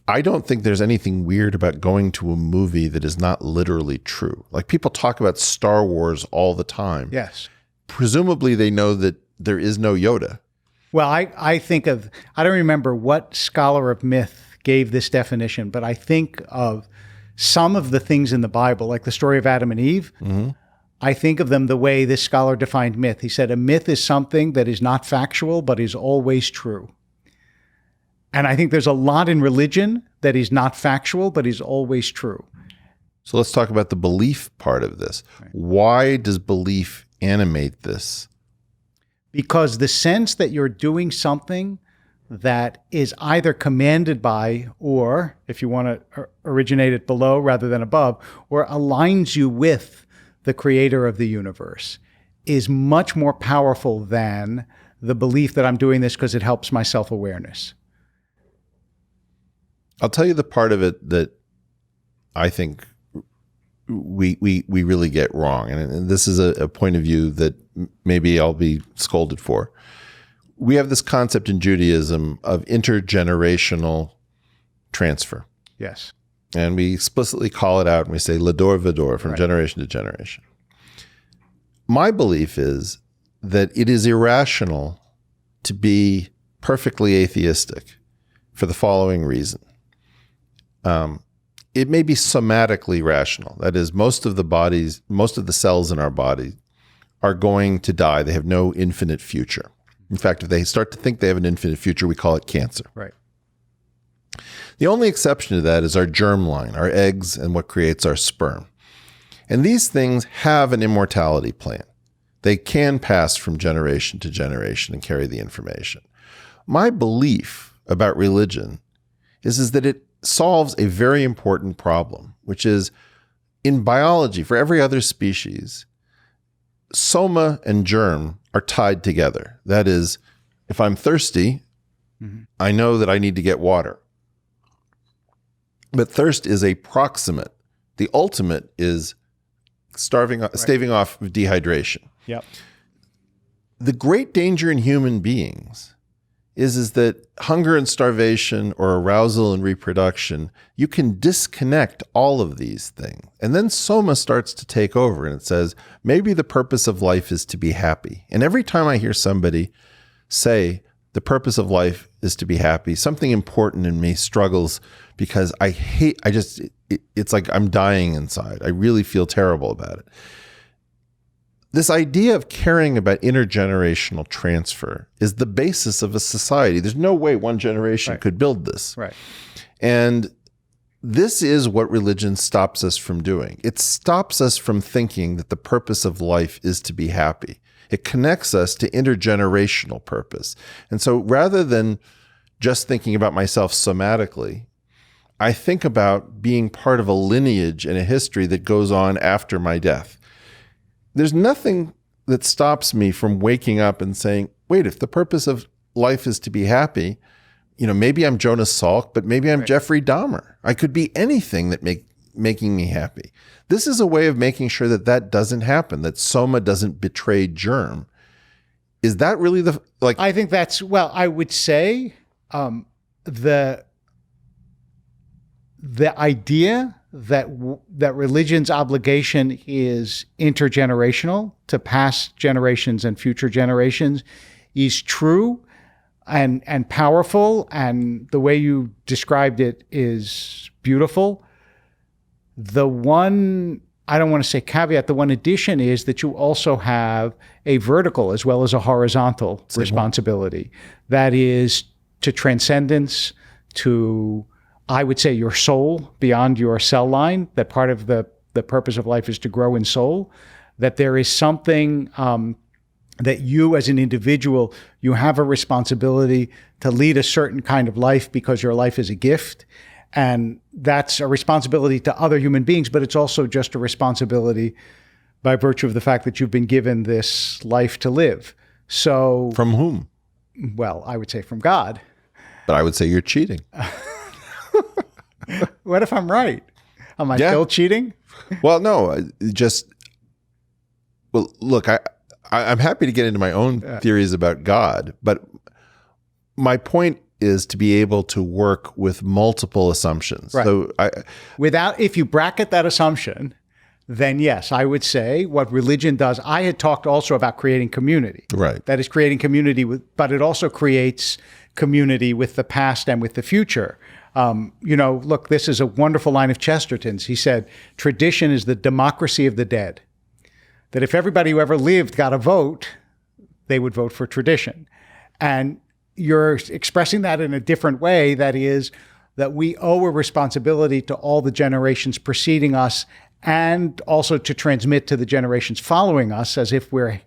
I don't think there's anything weird about going to a movie that is not literally true. Like, people talk about Star Wars all the time. Yes. Presumably they know that there is no Yoda. Well, I think of, I don't remember what scholar of myth gave this definition, but I think of some of the things in the Bible, like the story of Adam and Eve. Mm-hmm. I think of them the way this scholar defined myth. He said, a myth is something that is not factual, but is always true. And I think there's a lot in religion that is not factual, but is always true. So let's talk about the belief part of this. Right. Why does belief animate this? Because the sense that you're doing something that is either commanded by, or if you want to originate it below rather than above, or aligns you with the creator of the universe, is much more powerful than the belief that I'm doing this because it helps my self-awareness. I'll tell you the part of it that I think we really get wrong, and this is a point of view that maybe I'll be scolded for. We have this concept in Judaism of intergenerational transfer. Yes. And we explicitly call it out and we say lador vador, from generation to generation. My belief is that it is irrational to be perfectly atheistic for the following reason. it may be somatically rational. That is, most of the cells in our body are going to die. They have no infinite future. In fact, if they start to think they have an infinite future, we call it cancer. Right. The only exception to that is our germline, our eggs, and what creates our sperm. And these things have an immortality plan. They can pass from generation to generation and carry the information. My belief about religion is that it solves a very important problem, which is in biology, for every other species, soma and germ are tied together. That is, if I'm thirsty, I know that I need to get water. But thirst is a proximate. The ultimate is staving off dehydration. Yep. The great danger in human beings is that hunger and starvation or arousal and reproduction, you can disconnect all of these things. And then soma starts to take over and it says, maybe the purpose of life is to be happy. And every time I hear somebody say the purpose of life is to be happy, something important in me struggles because it's like I'm dying inside. I really feel terrible about it. This idea of caring about intergenerational transfer is the basis of a society. There's no way one generation could build this. Right. And this is what religion stops us from doing. It stops us from thinking that the purpose of life is to be happy. It connects us to intergenerational purpose. And so rather than just thinking about myself somatically, I think about being part of a lineage and a history that goes on after my death. There's nothing that stops me from waking up and saying, wait, if the purpose of life is to be happy, maybe I'm Jonas Salk, but maybe I'm Jeffrey Dahmer. I could be anything that making me happy. This is a way of making sure that doesn't happen, that soma doesn't betray germ. Is that really I think that's, I would say the idea that religion's obligation is intergenerational to past generations and future generations is true and powerful, and the way you described it is beautiful. The one, I don't want to say caveat, the one addition is that you also have a vertical as well as a horizontal responsibility. That is to transcendence, to, I would say, your soul beyond your cell line, that part of the purpose of life is to grow in soul, that there is something that you as an individual, you have a responsibility to lead a certain kind of life because your life is a gift. And that's a responsibility to other human beings, but it's also just a responsibility by virtue of the fact that you've been given this life to live. So from whom? Well, I would say from God. But I would say you're cheating. What if I'm right? Am I still cheating? Well, no, look, I'm happy to get into my own theories about God, but my point is to be able to work with multiple assumptions. Right. So if you bracket that assumption, then yes, I would say what religion does. I had talked also about creating community. Right. That is creating community but it also creates community with the past and with the future. Look, this is a wonderful line of Chesterton's. He said, tradition is the democracy of the dead. That if everybody who ever lived got a vote, they would vote for tradition. And you're expressing that in a different way. That is that we owe a responsibility to all the generations preceding us and also to transmit to the generations following us as if we're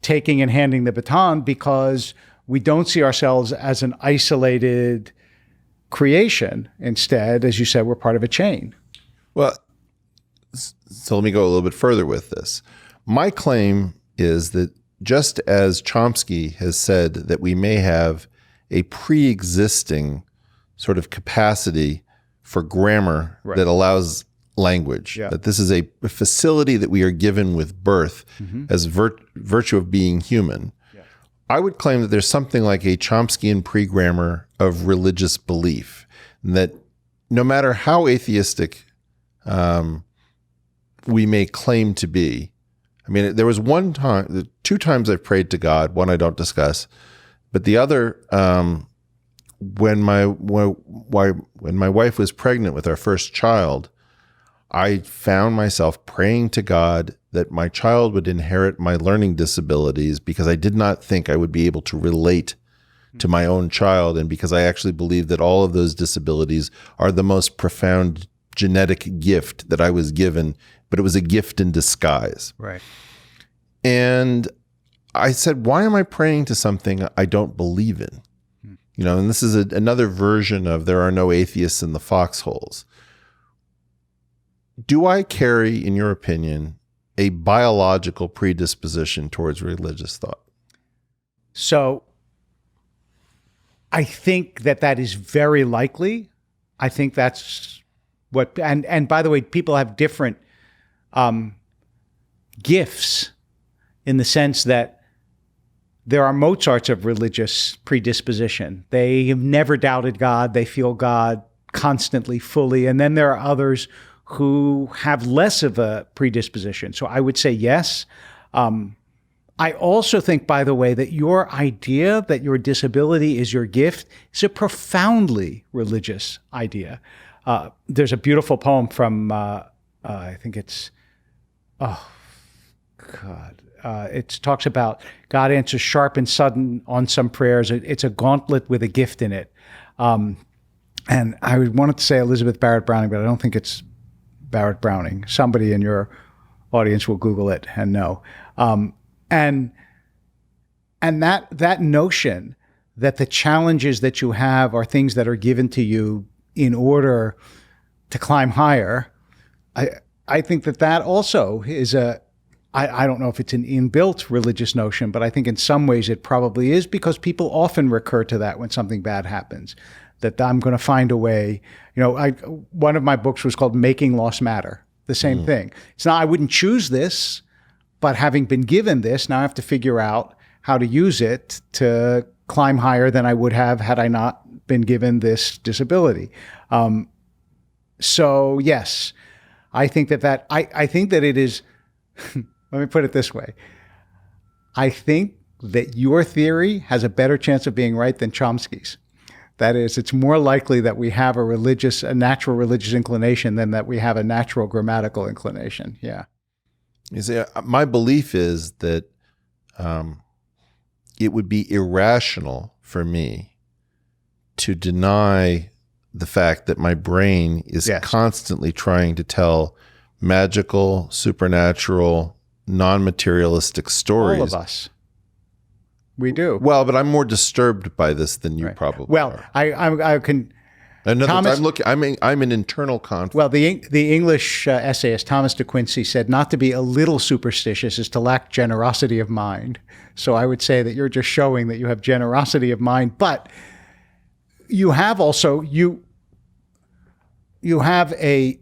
taking and handing the baton, because we don't see ourselves as an isolated creation. Instead, as you said, we're part of a chain. Well, so let me go a little bit further with this. My claim is that just as Chomsky has said that we may have a pre-existing sort of capacity for grammar that allows language, that this is a facility that we are given with birth as virtue of being human, I would claim that there's something like a Chomskyan pre-grammar of religious belief, and that no matter how atheistic we may claim to be, I mean, there was two times I've prayed to God, one I don't discuss, but the other when my wife was pregnant with our first child, I found myself praying to God that my child would inherit my learning disabilities because I did not think I would be able to relate to my own child, and because I actually believe that all of those disabilities are the most profound genetic gift that I was given, but it was a gift in disguise. Right. And I said, why am I praying to something I don't believe in? You know, and this is another version of there are no atheists in the foxholes. Do I carry, in your opinion, a biological predisposition towards religious thought? So I think that is very likely. I think that's what, and by the way, people have different gifts in the sense that there are Mozarts of religious predisposition. They have never doubted God. They feel God constantly, fully. And then there are others who have less of a predisposition. So I would say yes. I also think, by the way, that your idea that your disability is your gift is a profoundly religious idea. There's a beautiful poem from, I think it's, it talks about God answers sharp and sudden on some prayers. It's a gauntlet with a gift in it. And I wanted to say Elizabeth Barrett Browning, but I don't think it's Barrett Browning. Somebody in your audience will Google it and know. And that notion that the challenges that you have are things that are given to you in order to climb higher, I think that also is I don't know if it's an inbuilt religious notion, but I think in some ways it probably is, because people often recur to that when something bad happens, that I'm going to find a way. You know, one of my books was called Making Loss Matter, the same thing. It's not, I wouldn't choose this, but having been given this, now I have to figure out how to use it to climb higher than I would have had I not been given this disability. So yes, I think I think that it is, let me put it this way. I think that your theory has a better chance of being right than Chomsky's. That is, it's more likely that we have a natural religious inclination than that we have a natural grammatical inclination. Yeah. You see, my belief is that it would be irrational for me to deny the fact that my brain is constantly trying to tell magical, supernatural, non-materialistic stories. All of us. We do. Well, but I'm more disturbed by this than you probably are. I can... I'm an internal conflict. Well, the English essayist Thomas de Quincey said not to be a little superstitious is to lack generosity of mind. So I would say that you're just showing that you have generosity of mind, but you have also you have a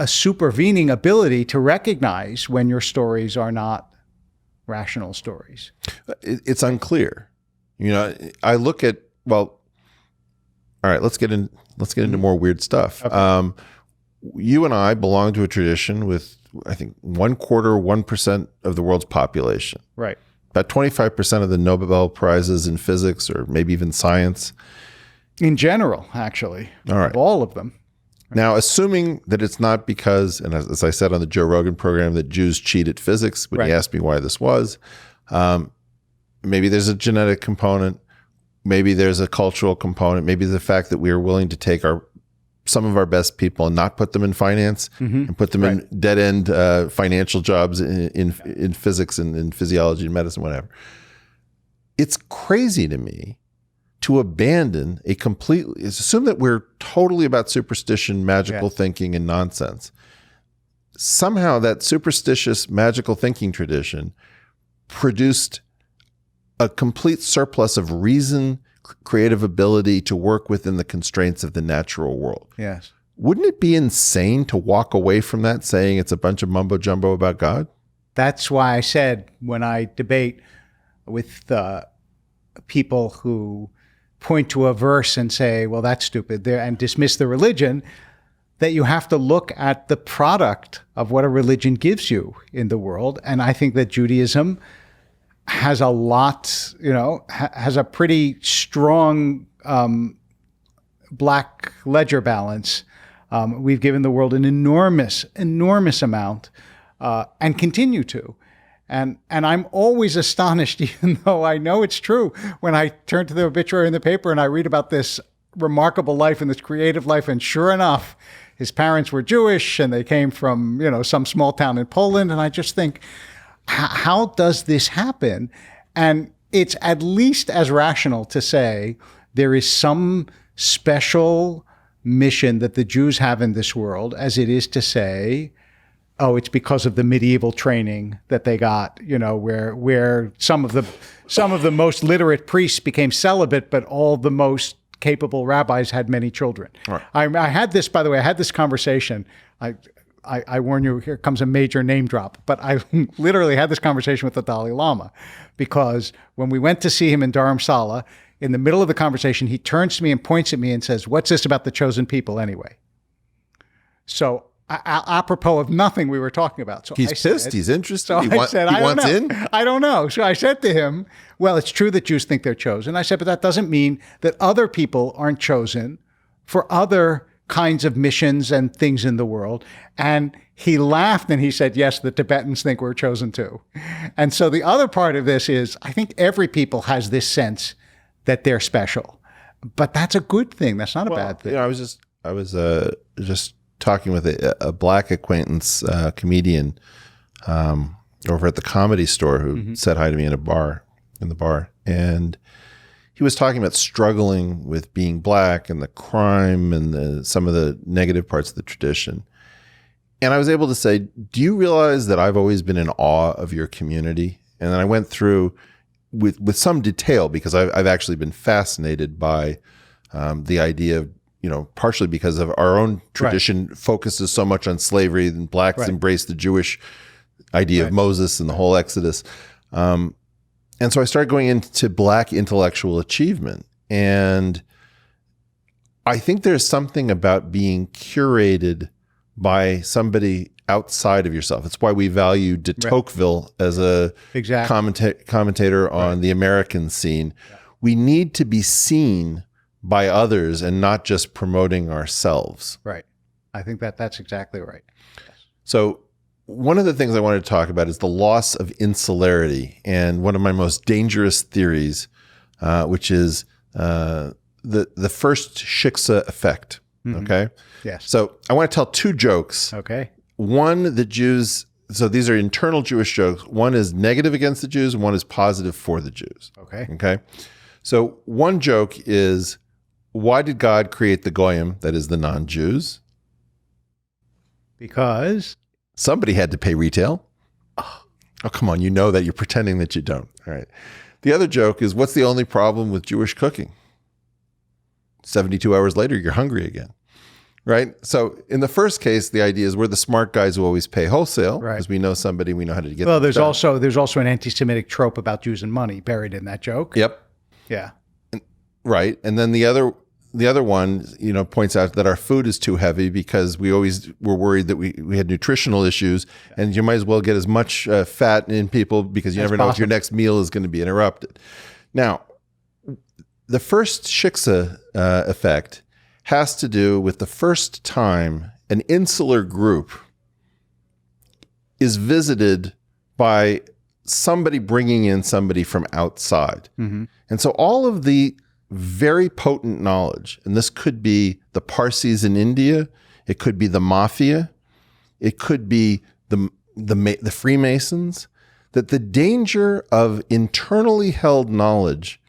supervening ability to recognize when your stories are not rational stories. It's unclear. You know, I look at, well, all right, let's get into more weird stuff. Okay. You and I belong to a tradition with, I think, 1% of the world's population. Right. About 25% of the Nobel Prizes in physics, or maybe even science. In general, actually. All right. Of all of them. Now, assuming that it's not because, and as I said on the Joe Rogan program, that Jews cheat at physics, when he asked me why this was, maybe there's a genetic component, maybe there's a cultural component, maybe the fact that we are willing to take some of our best people and not put them in finance and put them in dead-end financial jobs in physics and in physiology and medicine, whatever. It's crazy to me to abandon assume that we're totally about superstition, magical thinking, and nonsense. Somehow that superstitious, magical thinking tradition produced a complete surplus of reason, creative ability to work within the constraints of the natural world. Yes. Wouldn't it be insane to walk away from that saying it's a bunch of mumbo jumbo about God? That's why I said when I debate with people who point to a verse and say, well, that's stupid, and dismiss the religion, that you have to look at the product of what a religion gives you in the world. And I think that Judaism has a lot, has a pretty strong black ledger balance. We've given the world an enormous amount, and continue to. And I'm always astonished, even though I know it's true, when I turn to the obituary in the paper and I read about this remarkable life and this creative life. And sure enough, his parents were Jewish and they came from, some small town in Poland. And I just think, how does this happen? And it's at least as rational to say there is some special mission that the Jews have in this world as it is to say, oh, it's because of the medieval training that they got, where some of the most literate priests became celibate, but all the most capable rabbis had many children. Right. I had this, by the way, conversation. I warn you, here comes a major name drop, but I literally had this conversation with the Dalai Lama, because when we went to see him in Dharamsala, in the middle of the conversation, he turns to me and points at me and says, "What's this about the chosen people anyway?" So apropos of nothing we were talking about. So he's pissed. He's interested. So he wants in. I don't know. So I said to him, well, it's true that Jews think they're chosen. I said, but that doesn't mean that other people aren't chosen for other kinds of missions and things in the world. And he laughed and he said, yes, the Tibetans think we're chosen too. And so the other part of this is, I think every people has this sense that they're special, but that's a good thing. That's not a bad thing. I was just talking with a black acquaintance, comedian, over at the Comedy Store, who said hi to me in the bar, and he was talking about struggling with being black and the crime and some of the negative parts of the tradition. And I was able to say, do you realize that I've always been in awe of your community? And then I went through with some detail, because I've actually been fascinated by the idea of, partially because of our own tradition focuses so much on slavery, and blacks embrace the Jewish idea of Moses and the whole Exodus. And so I started going into black intellectual achievement. And I think there's something about being curated by somebody outside of yourself. It's why we value de Tocqueville as a commentator on the American scene. Yeah. We need to be seen by others and not just promoting ourselves. Right. I think that's exactly right. Yes. So one of the things I wanted to talk about is the loss of insularity, and one of my most dangerous theories, which is the first shiksa effect. Mm-hmm. Okay. Yes. So I want to tell two jokes. Okay. One, the Jews. So these are internal Jewish jokes. One is negative against the Jews, and one is positive for the Jews. Okay. Okay. So one joke is, why did God create the Goyim, that is the non-Jews? Because somebody had to pay retail. Oh, come on. You know that. You're pretending that you don't. All right. The other joke is, what's the only problem with Jewish cooking? 72 hours later, you're hungry again. Right? So in the first case, the idea is we're the smart guys who always pay wholesale because we know somebody, we know how to get. Well, there's also an anti-Semitic trope about Jews and money buried in that joke. Yep. Yeah. Right. And then the other one, points out that our food is too heavy because we always were worried that we had nutritional issues, and you might as well get as much fat in people because you never know if your next meal is going to be interrupted. Now, the first shiksa effect has to do with the first time an insular group is visited by somebody bringing in somebody from outside. Mm-hmm. And so all of the very potent knowledge, and this could be the Parsis in India, it could be the mafia, it could be the Freemasons, that the danger of internally held knowledge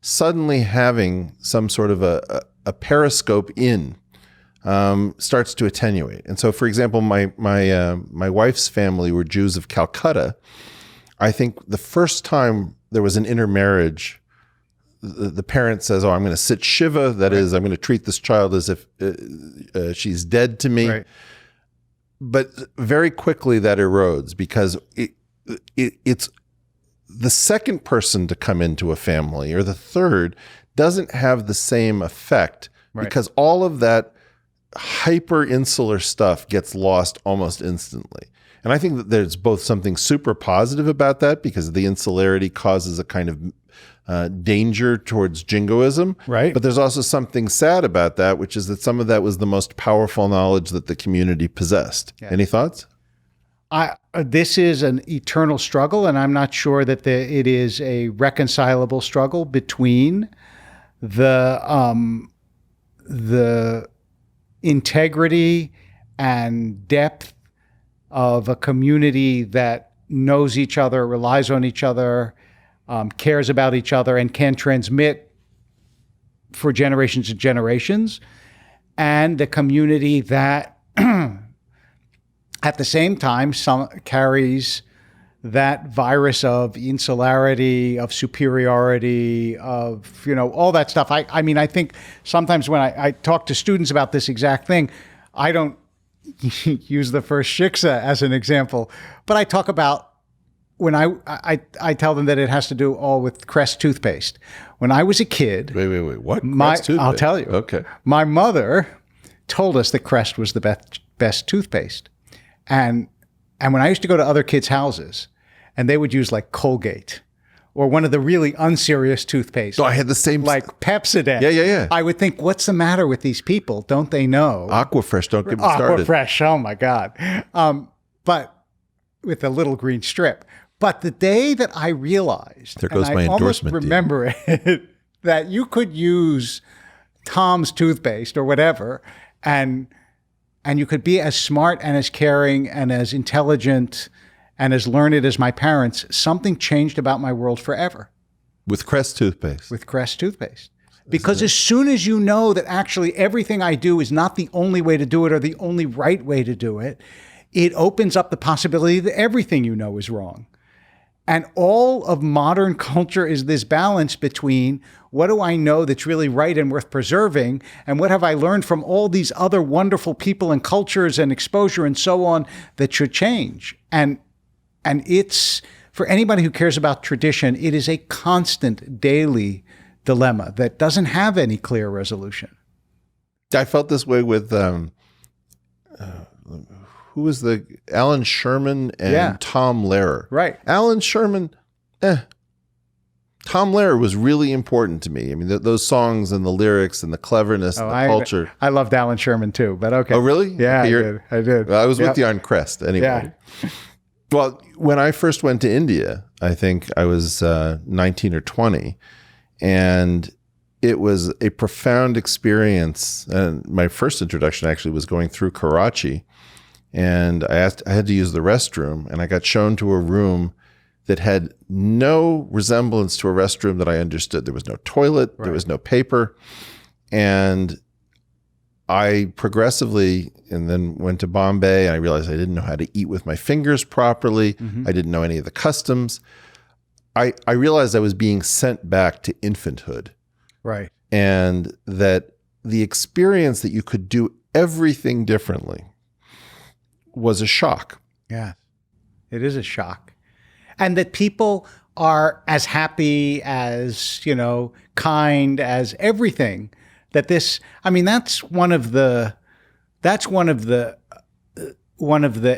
suddenly having some sort of a periscope in starts to attenuate. And so, for example, my wife's family were Jews of Calcutta. I think the first time there was an intermarriage, the parent says, "Oh, I'm going to sit Shiva. That is, I'm going to treat this child as if she's dead to me." Right. But very quickly that erodes because it's the second person to come into a family or the third doesn't have the same effect because all of that hyper insular stuff gets lost almost instantly. And I think that there's both something super positive about that because the insularity causes a kind of danger towards jingoism. Right. But there's also something sad about that, which is that some of that was the most powerful knowledge that the community possessed. Yeah. Any thoughts? This is an eternal struggle, and I'm not sure that it is a reconcilable struggle between the integrity and depth of a community that knows each other, relies on each other, cares about each other, and can transmit for generations and generations, and the community that at the same time carries that virus of insularity, of superiority, of, all that stuff. I mean, I think sometimes when I talk to students about this exact thing, I don't use the first shiksa as an example, but I talk about when I tell them that it has to do all with Crest toothpaste. When I was a kid. Wait. What? Crest toothpaste? I'll tell you. Okay. My mother told us that Crest was the best toothpaste. And when I used to go to other kids' houses and they would use like Colgate or one of the really unserious toothpaste. Oh, I had the same. Like Pepsodent. Yeah. I would think, what's the matter with these people? Don't they know? Aquafresh, don't get me started. Aquafresh, oh my God. But with a little green strip. But the day that I realized, there goes my endorsement. I almost remember it, that you could use Tom's toothpaste or whatever, and you could be as smart and as caring and as intelligent and as learned as my parents, something changed about my world forever. With Crest toothpaste. With Crest toothpaste. Because as soon as you know that actually everything I do is not the only way to do it or the only right way to do it, it opens up the possibility that everything you know is wrong. And all of modern culture is this balance between what do I know that's really right and worth preserving, and what have I learned from all these other wonderful people and cultures and exposure and so on that should change. And it's, for anybody who cares about tradition, it is a constant daily dilemma that doesn't have any clear resolution. I felt this way with who was Alan Sherman and Tom Lehrer. Right. Alan Sherman, Tom Lehrer was really important to me. I mean, those songs and the lyrics and the cleverness and the culture. I loved Alan Sherman too, but okay. Oh, really? Yeah, I did. Well, I was with you on Crest anyway. Yeah. Well, when I first went to India, I think I was 19 or 20, and it was a profound experience. And my first introduction actually was going through Karachi. And I had to use the restroom, and I got shown to a room that had no resemblance to a restroom that I understood. There was no toilet, There was no paper. And I progressively, and then went to Bombay, and I realized I didn't know how to eat with my fingers properly. I didn't know any of the customs. I realized I was being sent back to infanthood. Right. And that the experience that you could do everything differently was a shock. Yeah, it is a shock. And that people are as happy, as, kind, as everything. That this, I mean, that's one of the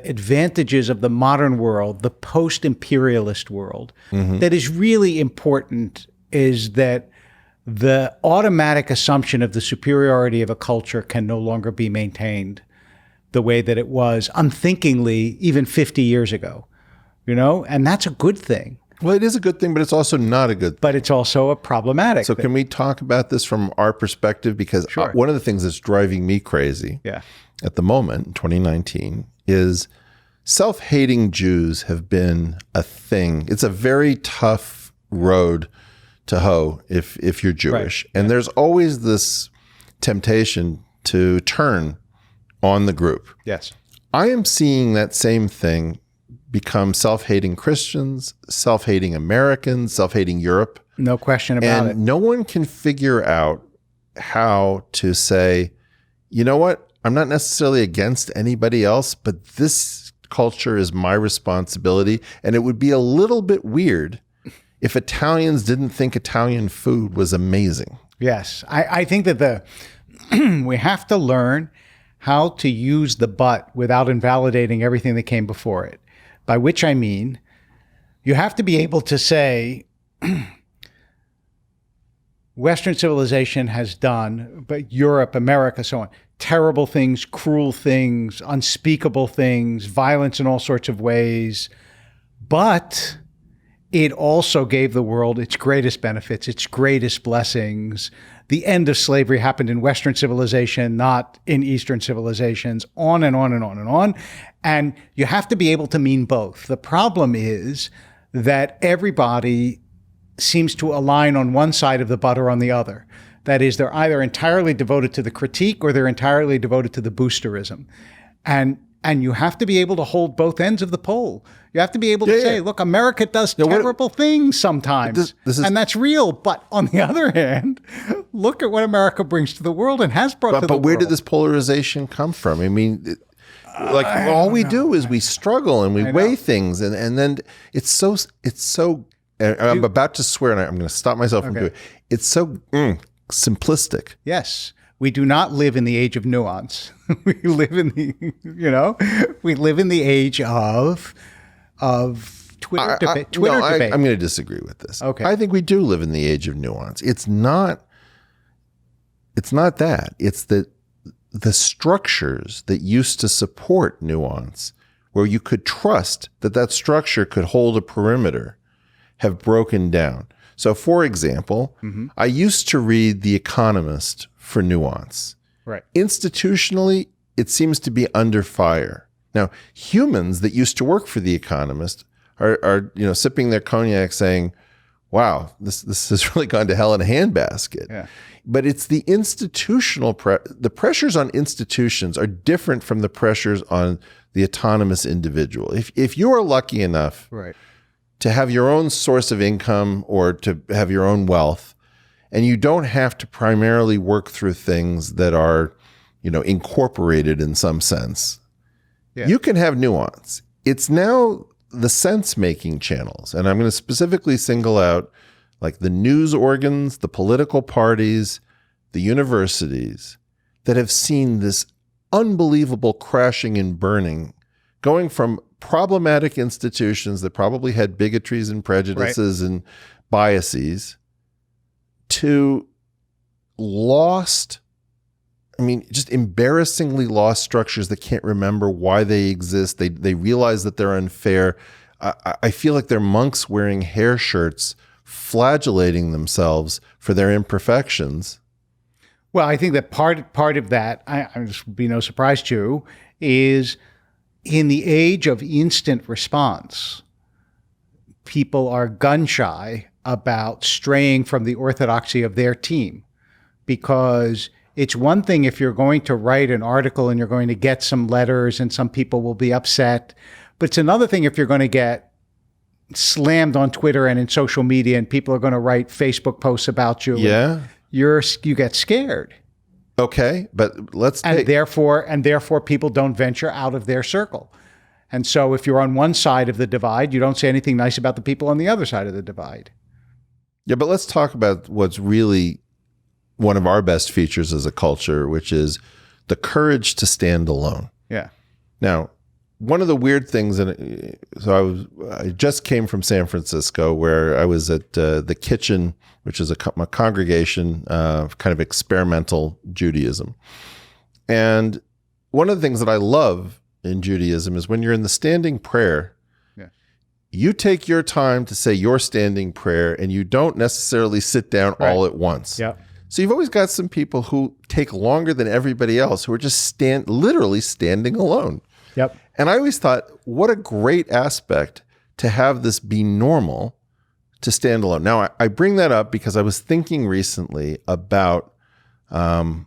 advantages of the modern world, the post-imperialist world, that is really important, is that the automatic assumption of the superiority of a culture can no longer be maintained the way that it was unthinkingly even 50 years ago, and that's a good thing. Well, it is a good thing, but it's also not a good thing. But it's also a problematic thing. So can we talk about this from our perspective? Because one of the things that's driving me crazy at the moment, in 2019, is self-hating Jews have been a thing. It's a very tough road to hoe if you're Jewish. Right. And there's always this temptation to turn on the group. Yes. I am seeing that same thing become self-hating Christians, self-hating Americans, self-hating Europe. No question about it. And no one can figure out how to say, you know what? I'm not necessarily against anybody else, but this culture is my responsibility. And it would be a little bit weird if Italians didn't think Italian food was amazing. Yes. I think that we have to learn how to use the but without invalidating everything that came before it. By which I mean, you have to be able to say, Western civilization has done, but Europe, America, so on, terrible things, cruel things, unspeakable things, violence in all sorts of ways. But it also gave the world its greatest benefits, its greatest blessings. The end of slavery happened in Western civilization, not in Eastern civilizations, on and on and on and on. And you have to be able to mean both. The problem is that everybody seems to align on one side of the but or on the other. That is, they're either entirely devoted to the critique or they're entirely devoted to the boosterism. And you have to be able to hold both ends of the pole. You have to be able to say, look, America does terrible things sometimes, and that's real. But on the other hand, look at what America brings to the world and has brought to the world. But where did this polarization come from? I mean, all we do is we struggle and we weigh things, and then it's so. And I'm about to swear, and I'm going to stop myself from doing it. It's so simplistic. Yes. We do not live in the age of nuance. We live in the, we live in the age of Twitter debate. I'm going to disagree with this. Okay. I think we do live in the age of nuance. It's not that. It's the structures that used to support nuance, where you could trust that structure could hold a perimeter, have broken down. So, for example, I used to read The Economist for nuance. Right. Institutionally, it seems to be under fire. Now, humans that used to work for The Economist are sipping their cognac saying, wow, this has really gone to hell in a handbasket. Yeah. But it's the institutional the pressures on institutions are different from the pressures on the autonomous individual. If you are lucky enough to have your own source of income or to have your own wealth, and you don't have to primarily work through things that are, incorporated in some sense, you can have nuance. It's now the sense-making channels, and I'm going to specifically single out like the news organs, the political parties, the universities that have seen this unbelievable crashing and burning, going from problematic institutions that probably had bigotries and prejudices and biases to just embarrassingly lost structures that can't remember why they exist. They realize that they're unfair. I feel like they're monks wearing hair shirts, flagellating themselves for their imperfections. Well, I think that part of that, this will be no surprise to you, is in the age of instant response, people are gun shy about straying from the orthodoxy of their team, because it's one thing if you're going to write an article and you're going to get some letters and some people will be upset, but it's another thing if you're going to get slammed on Twitter and in social media and people are going to write Facebook posts about you. Yeah. You get scared. Okay, but therefore people don't venture out of their circle. And so if you're on one side of the divide, you don't say anything nice about the people on the other side of the divide. Yeah, but let's talk about what's really one of our best features as a culture, which is the courage to stand alone. Yeah. Now, one of the weird things, I just came from San Francisco, where I was at the Kitchen, which is a congregation of kind of experimental Judaism. And one of the things that I love in Judaism is when you're in the standing prayer, you take your time to say your standing prayer, and you don't necessarily sit down all at once. Yeah. So you've always got some people who take longer than everybody else, who are just literally standing alone. Yep. And I always thought, what a great aspect to have this be normal, to stand alone. Now, I bring that up because I was thinking recently about the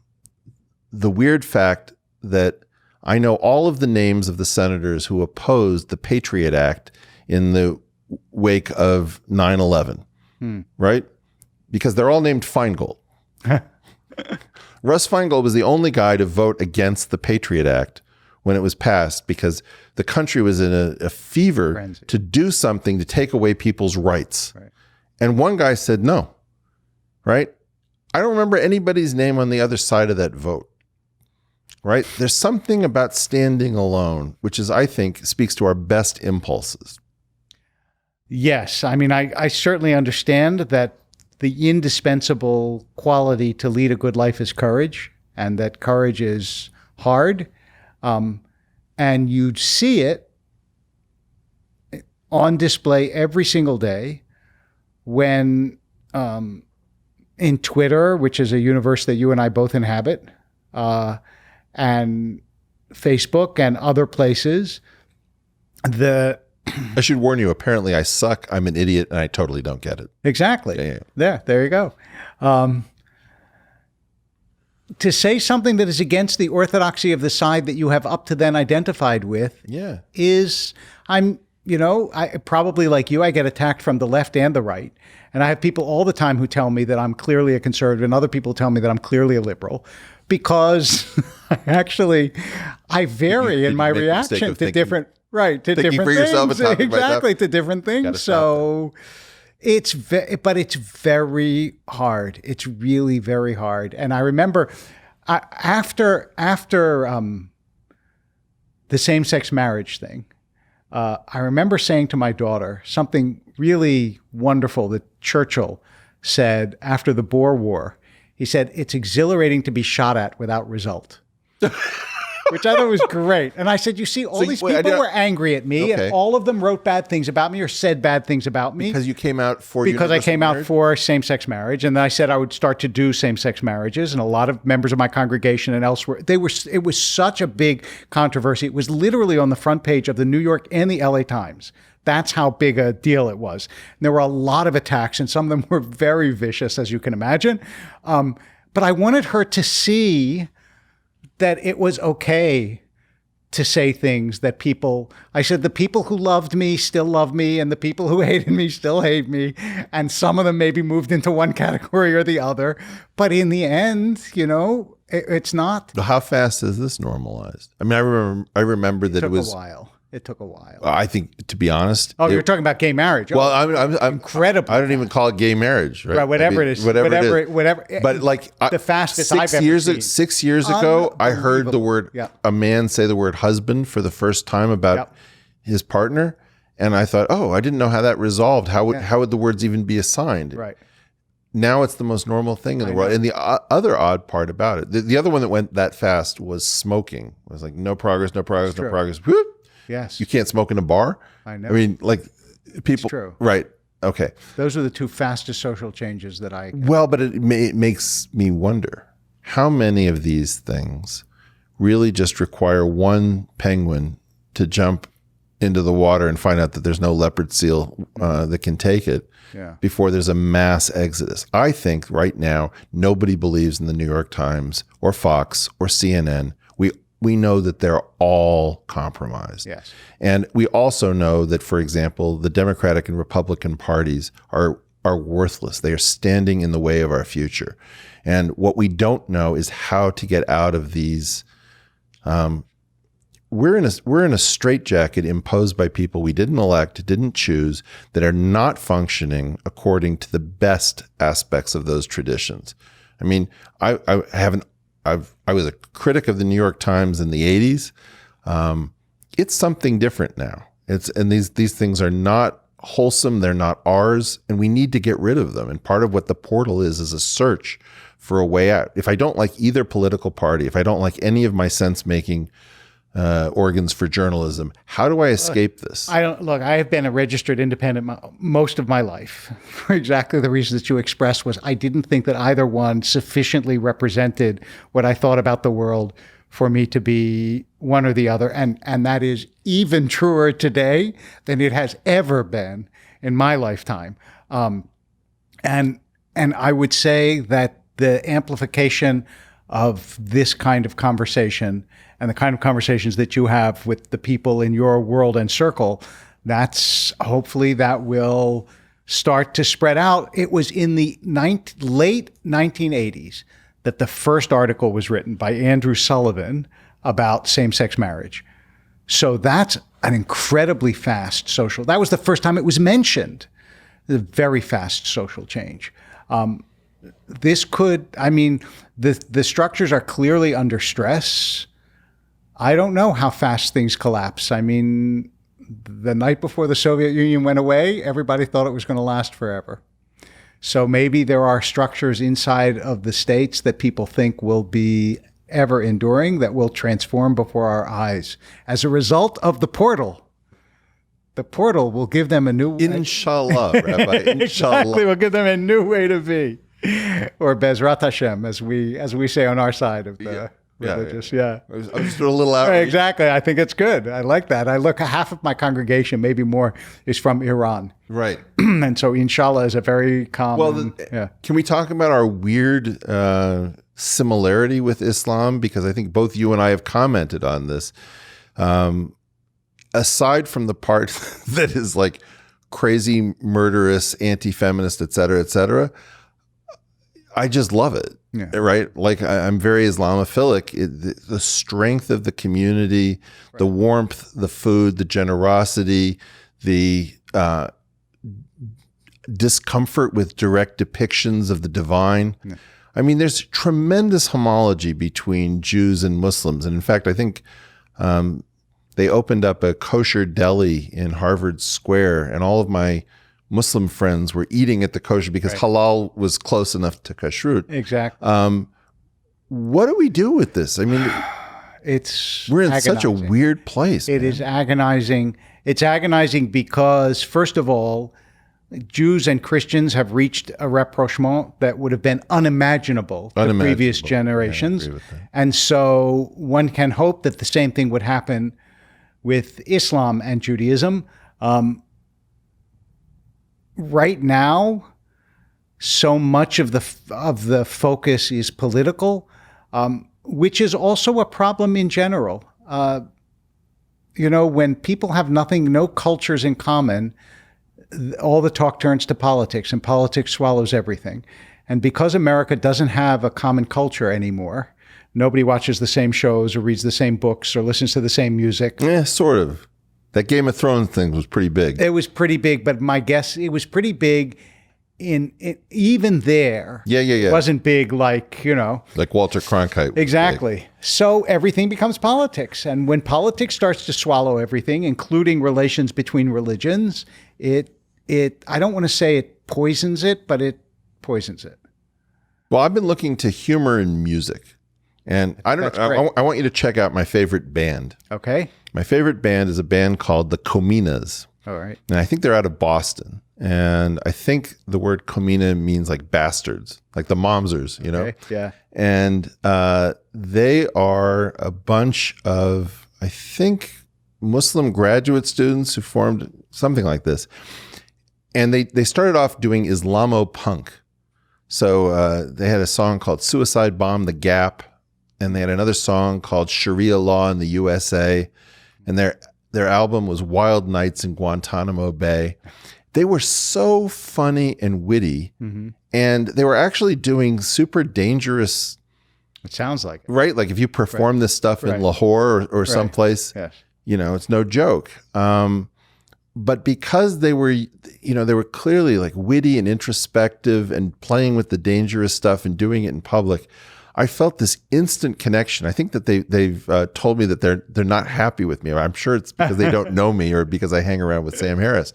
weird fact that I know all of the names of the senators who opposed the Patriot Act in the wake of 9/11, right? Because they're all named Feingold. Russ Feingold was the only guy to vote against the Patriot Act when it was passed, because the country was in a fever Frenzy. to do something to take away people's rights. Right. And one guy said no, right? I don't remember anybody's name on the other side of that vote. right? There's something about standing alone, which is, I think, speaks to our best impulses. Yes. I mean, I certainly understand that the indispensable quality to lead a good life is courage, and that courage is hard. And you'd see it on display every single day when in Twitter, which is a universe that you and I both inhabit, and Facebook and other places, I should warn you, apparently I suck, I'm an idiot, and I totally don't get it. Exactly. Yeah. There you go. To say something that is against the orthodoxy of the side that you have up to then identified with is, I probably like you, I get attacked from the left and the right. And I have people all the time who tell me that I'm clearly a conservative, and other people tell me that I'm clearly a liberal, because I vary in my reaction to different, to different for things. Yourself Exactly, to different things. So it's very hard. It's really very hard. And I remember after the same-sex marriage thing, I remember saying to my daughter something really wonderful that Churchill said after the Boer War. He said, "It's exhilarating to be shot at without result." Which I thought was great. And I said, you see, all these people were angry at me, and all of them wrote bad things about me or said bad things about me. Because you came out for out for same-sex marriage. And then I said I would start to do same-sex marriages. And a lot of members of my congregation and elsewhere, it was such a big controversy. It was literally on the front page of the New York and the LA Times. That's how big a deal it was. And there were a lot of attacks, and some of them were very vicious, as you can imagine. But I wanted her to see that it was okay to say things that I said, the people who loved me still love me, and the people who hated me still hate me. And some of them maybe moved into one category or the other. But in the end, it's not. How fast is this normalized? I mean, I remember that it was a while. It took a while. I think, to be honest. Oh, you're talking about gay marriage. Well, I'm incredible. I don't even call it gay marriage, right? Whatever it is. Whatever. But like the fastest I've ever seen. 6 years ago, I heard a man say the word husband for the first time about his partner, and I thought, oh, I didn't know how that resolved. How would the words even be assigned? Right. Now it's the most normal thing in the world. And the other odd part about it, the other one that went that fast was smoking. It was like no progress. Whoop. Yes. You can't smoke in a bar? I know. I mean, like, people. It's true. Right. Okay. Those are the two fastest social changes that I. Well, but it makes me wonder how many of these things really just require one penguin to jump into the water and find out that there's no leopard seal that can take it before there's a mass exodus. I think right now, nobody believes in the New York Times or Fox or CNN. We know that they're all compromised. Yes. And we also know that, for example, the Democratic and Republican parties are worthless. They are standing in the way of our future. And what we don't know is how to get out of these. We're in a straitjacket imposed by people we didn't elect, didn't choose, that are not functioning according to the best aspects of those traditions. I mean, I was a critic of the New York Times in the 80s. It's something different now. These things are not wholesome. They're not ours, and we need to get rid of them. And part of what the portal is a search for a way out. If I don't like either political party, if I don't like any of my sense-making organs for journalism, how do I escape this? I have been a registered independent most of my life for exactly the reason that you expressed. Was I didn't think that either one sufficiently represented what I thought about the world for me to be one or the other, and that is even truer today than it has ever been in my lifetime. And I would say that the amplification of this kind of conversation and the kind of conversations that you have with the people in your world and circle, hopefully that will start to spread out. It was in the late 1980s that the first article was written by Andrew Sullivan about same-sex marriage. So that's an incredibly fast that was the first time it was mentioned, the very fast social change. this could, I mean, the structures are clearly under stress. I don't know how fast things collapse. I mean, the night before the Soviet Union went away, everybody thought it was going to last forever. So maybe there are structures inside of the states that people think will be ever enduring, that will transform before our eyes as a result of the portal. The portal will give them a new... Inshallah, Rabbi. Inshallah. Exactly, will give them a new way to be. Or Bezrat Hashem, as we say on our side of the religious. Yeah. I was just doing a little outreach. Exactly. I think it's good. I like that. I look, half of my congregation, maybe more, is from Iran. Right. And so inshallah is a very common... Can we talk about our weird similarity with Islam? Because I think both you and I have commented on this. Aside from the part that is like crazy, murderous, anti-feminist, et cetera, I just love it. Yeah. Right? Like I'm very Islamophilic. The strength of the community, right. The warmth, the food, the generosity, the discomfort with direct depictions of the divine. Yeah. I mean, there's tremendous homology between Jews and Muslims. And in fact, I think they opened up a kosher deli in Harvard Square, and all of my Muslim friends were eating at the kosher because halal was close enough to kashrut. Exactly. What do we do with this? I mean, we're in such a weird place. It is agonizing. It's agonizing because, first of all, Jews and Christians have reached a rapprochement that would have been unimaginable to previous generations. And so one can hope that the same thing would happen with Islam and Judaism. Right now, so much of the focus is political, which is also a problem in general. When people have no cultures in common, all the talk turns to politics, and politics swallows everything. And because America doesn't have a common culture anymore, nobody watches the same shows or reads the same books or listens to the same music. Yeah, sort of. That Game of Thrones thing was pretty big. It was pretty big, but my guess, it was pretty big in even there. Yeah. It wasn't big like, like Walter Cronkite. Exactly. Big. So everything becomes politics. And when politics starts to swallow everything, including relations between religions, I don't want to say it poisons it, but it poisons it. Well, I've been looking to humor in music. And I want you to check out my favorite band. Okay. My favorite band is a band called the Cominas. All right. And I think they're out of Boston. And I think the word Comina means like bastards, like the Momsers, Okay. Yeah. And they are a bunch of, I think, Muslim graduate students who formed something like this. And they started off doing Islamo-punk. So they had a song called Suicide Bomb the Gap. And they had another song called Sharia Law in the USA. And their album was Wild Nights in Guantanamo Bay. They were so funny and witty. Mm-hmm. And they were actually doing super dangerous. It sounds like it. Right? Like if you perform this stuff in Lahore or someplace, it's no joke. But because they were clearly like witty and introspective and playing with the dangerous stuff and doing it in public, I felt this instant connection. I think that they've told me that they're not happy with me. I'm sure it's because they don't know me or because I hang around with Sam Harris.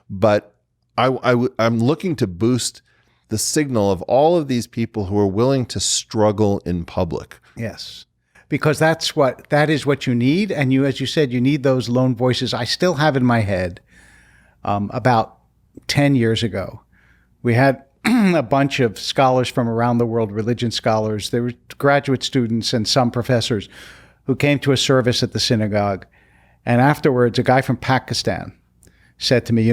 But I'm looking to boost the signal of all of these people who are willing to struggle in public. Yes, because that is what you need. And as you said, you need those lone voices. I still have in my head about 10 years ago, we had a bunch of scholars from around the world, religion scholars. There were graduate students and some professors who came to a service at the synagogue. And afterwards, a guy from Pakistan said to me,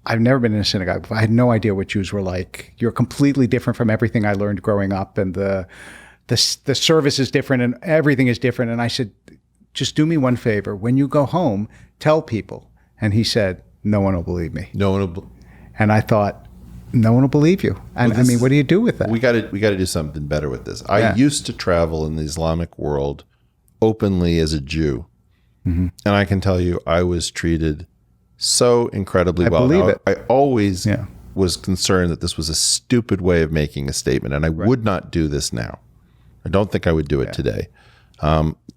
I've never been in a synagogue before. I had no idea what Jews were like. You're completely different from everything I learned growing up. And the service is different and everything is different. And I said, just do me one favor. When you go home, tell people. And he said, no one will believe me. No one will. And I thought, no one will believe you. And what do you do with that? We got to do something better with this. I used to travel in the Islamic world openly as a Jew. Mm-hmm. And I can tell you, I was treated so incredibly well. I believe it. I always was concerned that this was a stupid way of making a statement, and I would not do this now. I don't think I would do it today.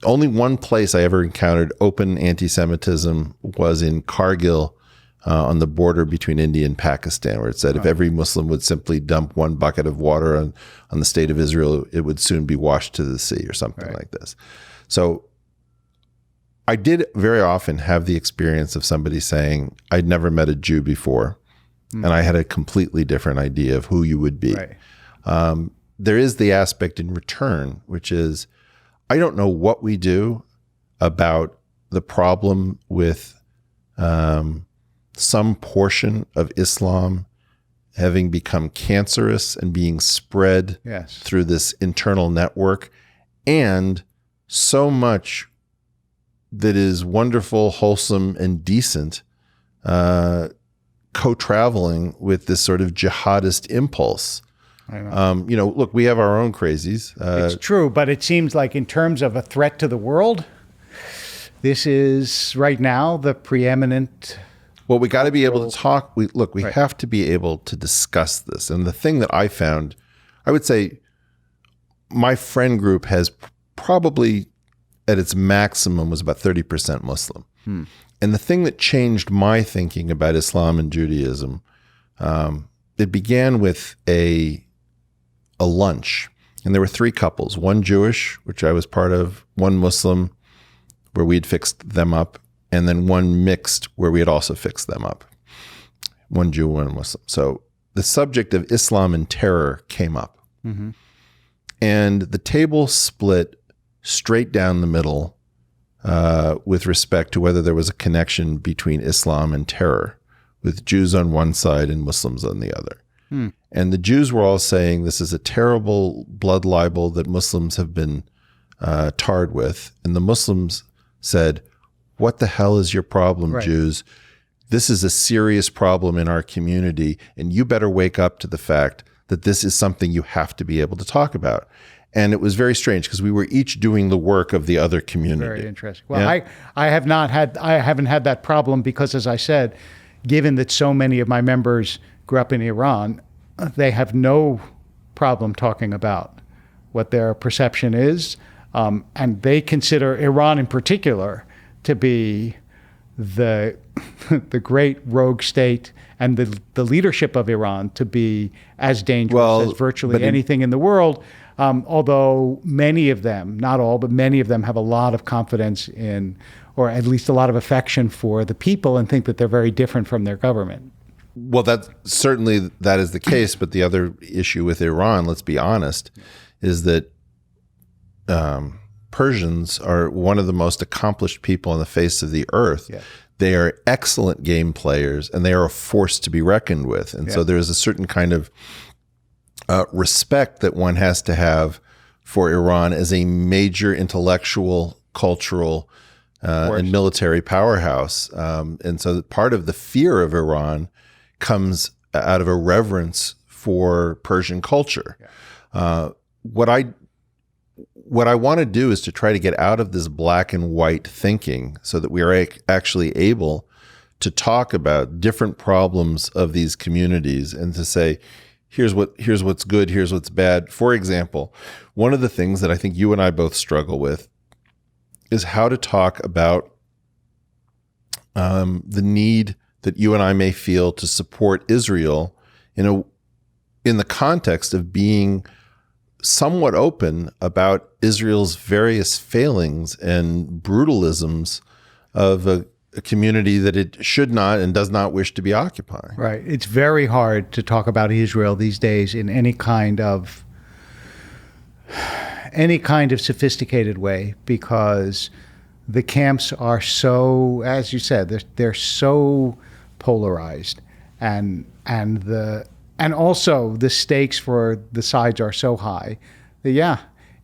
Only one place I ever encountered open anti-Semitism was in Kargil, on the border between India and Pakistan, where it said if every Muslim would simply dump one bucket of water on the state of Israel, it would soon be washed to the sea or something like this. So I did very often have the experience of somebody saying, I'd never met a Jew before, and I had a completely different idea of who you would be. There is the aspect in return, which is, I don't know what we do about the problem with some portion of Islam having become cancerous and being spread through this internal network, and so much that is wonderful, wholesome, and decent co-traveling with this sort of jihadist impulse. I know. Look, we have our own crazies. It's true, but it seems like in terms of a threat to the world, this is right now the preeminent. Well, we got to be able to talk. We have to be able to discuss this. And the thing that I found, I would say my friend group has probably at its maximum was about 30% Muslim. And the thing that changed my thinking about Islam and Judaism, it began with a lunch. And there were 3 couples, one Jewish, which I was part of, one Muslim, where we'd fixed them up, and then one mixed where we had also fixed them up. One Jew, one Muslim. So the subject of Islam and terror came up. And the table split straight down the middle with respect to whether there was a connection between Islam and terror, with Jews on one side and Muslims on the other. And the Jews were all saying this is a terrible blood libel that Muslims have been tarred with. And the Muslims said, what the hell is your problem, Jews? This is a serious problem in our community, and you better wake up to the fact that this is something you have to be able to talk about. And it was very strange because we were each doing the work of the other community. Very interesting. Well, I haven't had that problem because, as I said, given that so many of my members grew up in Iran, they have no problem talking about what their perception is. And they consider Iran in particular to be the great rogue state, and the leadership of Iran to be as dangerous as virtually anything in the world. Although many of them, not all, but many of them have a lot of confidence in, or at least a lot of affection for the people, and think that they're very different from their government. Well, that is the case. But the other issue with Iran, let's be honest, is that Persians are one of the most accomplished people on the face of the earth. They are excellent game players, and they are a force to be reckoned with. And so there's a certain kind of respect that one has to have for Iran as a major intellectual, cultural, and military powerhouse. And so part of the fear of Iran comes out of a reverence for Persian culture. What I want to do is to try to get out of this black and white thinking so that we are actually able to talk about different problems of these communities and to say, here's what's good, here's what's bad. For example, one of the things that I think you and I both struggle with is how to talk about the need that you and I may feel to support Israel in the context of being somewhat open about Israel's various failings and brutalisms of a community that it should not and does not wish to be occupying. Right. It's very hard to talk about Israel these days in any kind of sophisticated way, because the camps are so, as you said, they're so polarized, and also the stakes for the sides are so high.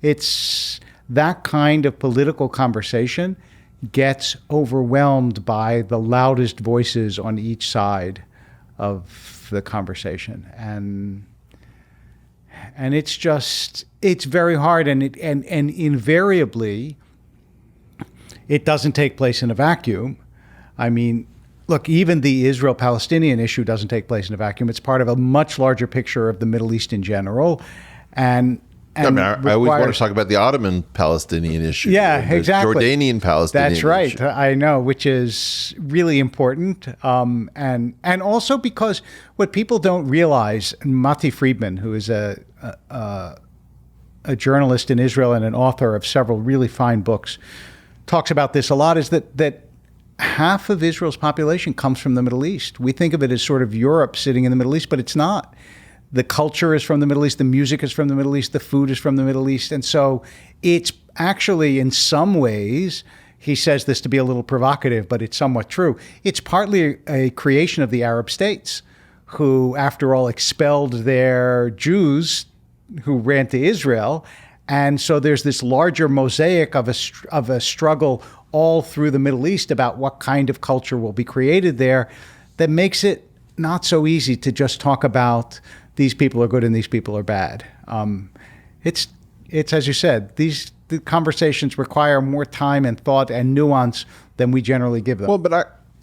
It's that kind of political conversation gets overwhelmed by the loudest voices on each side of the conversation, and it's very hard, and invariably it doesn't take place in a vacuum. I mean, look, even the Israel-Palestinian issue doesn't take place in a vacuum. It's part of a much larger picture of the Middle East in general. And I always want to talk about the Ottoman-Palestinian issue. Yeah, exactly. Jordanian-Palestinian That's right. issue. I know, which is really important. And also because what people don't realize, Mati Friedman, who is a journalist in Israel and an author of several really fine books, talks about this a lot, is that half of Israel's population comes from the Middle East. We think of it as sort of Europe sitting in the Middle East, but it's not. The culture is from the Middle East, the music is from the Middle East, the food is from the Middle East. And so it's actually, in some ways, he says this to be a little provocative, but it's somewhat true. It's partly a creation of the Arab states, who, after all, expelled their Jews who ran to Israel. And so there's this larger mosaic of a struggle all through the Middle East about what kind of culture will be created there that makes it not so easy to just talk about these people are good and these people are bad. It's as you said, the conversations require more time and thought and nuance than we generally give them. Well, but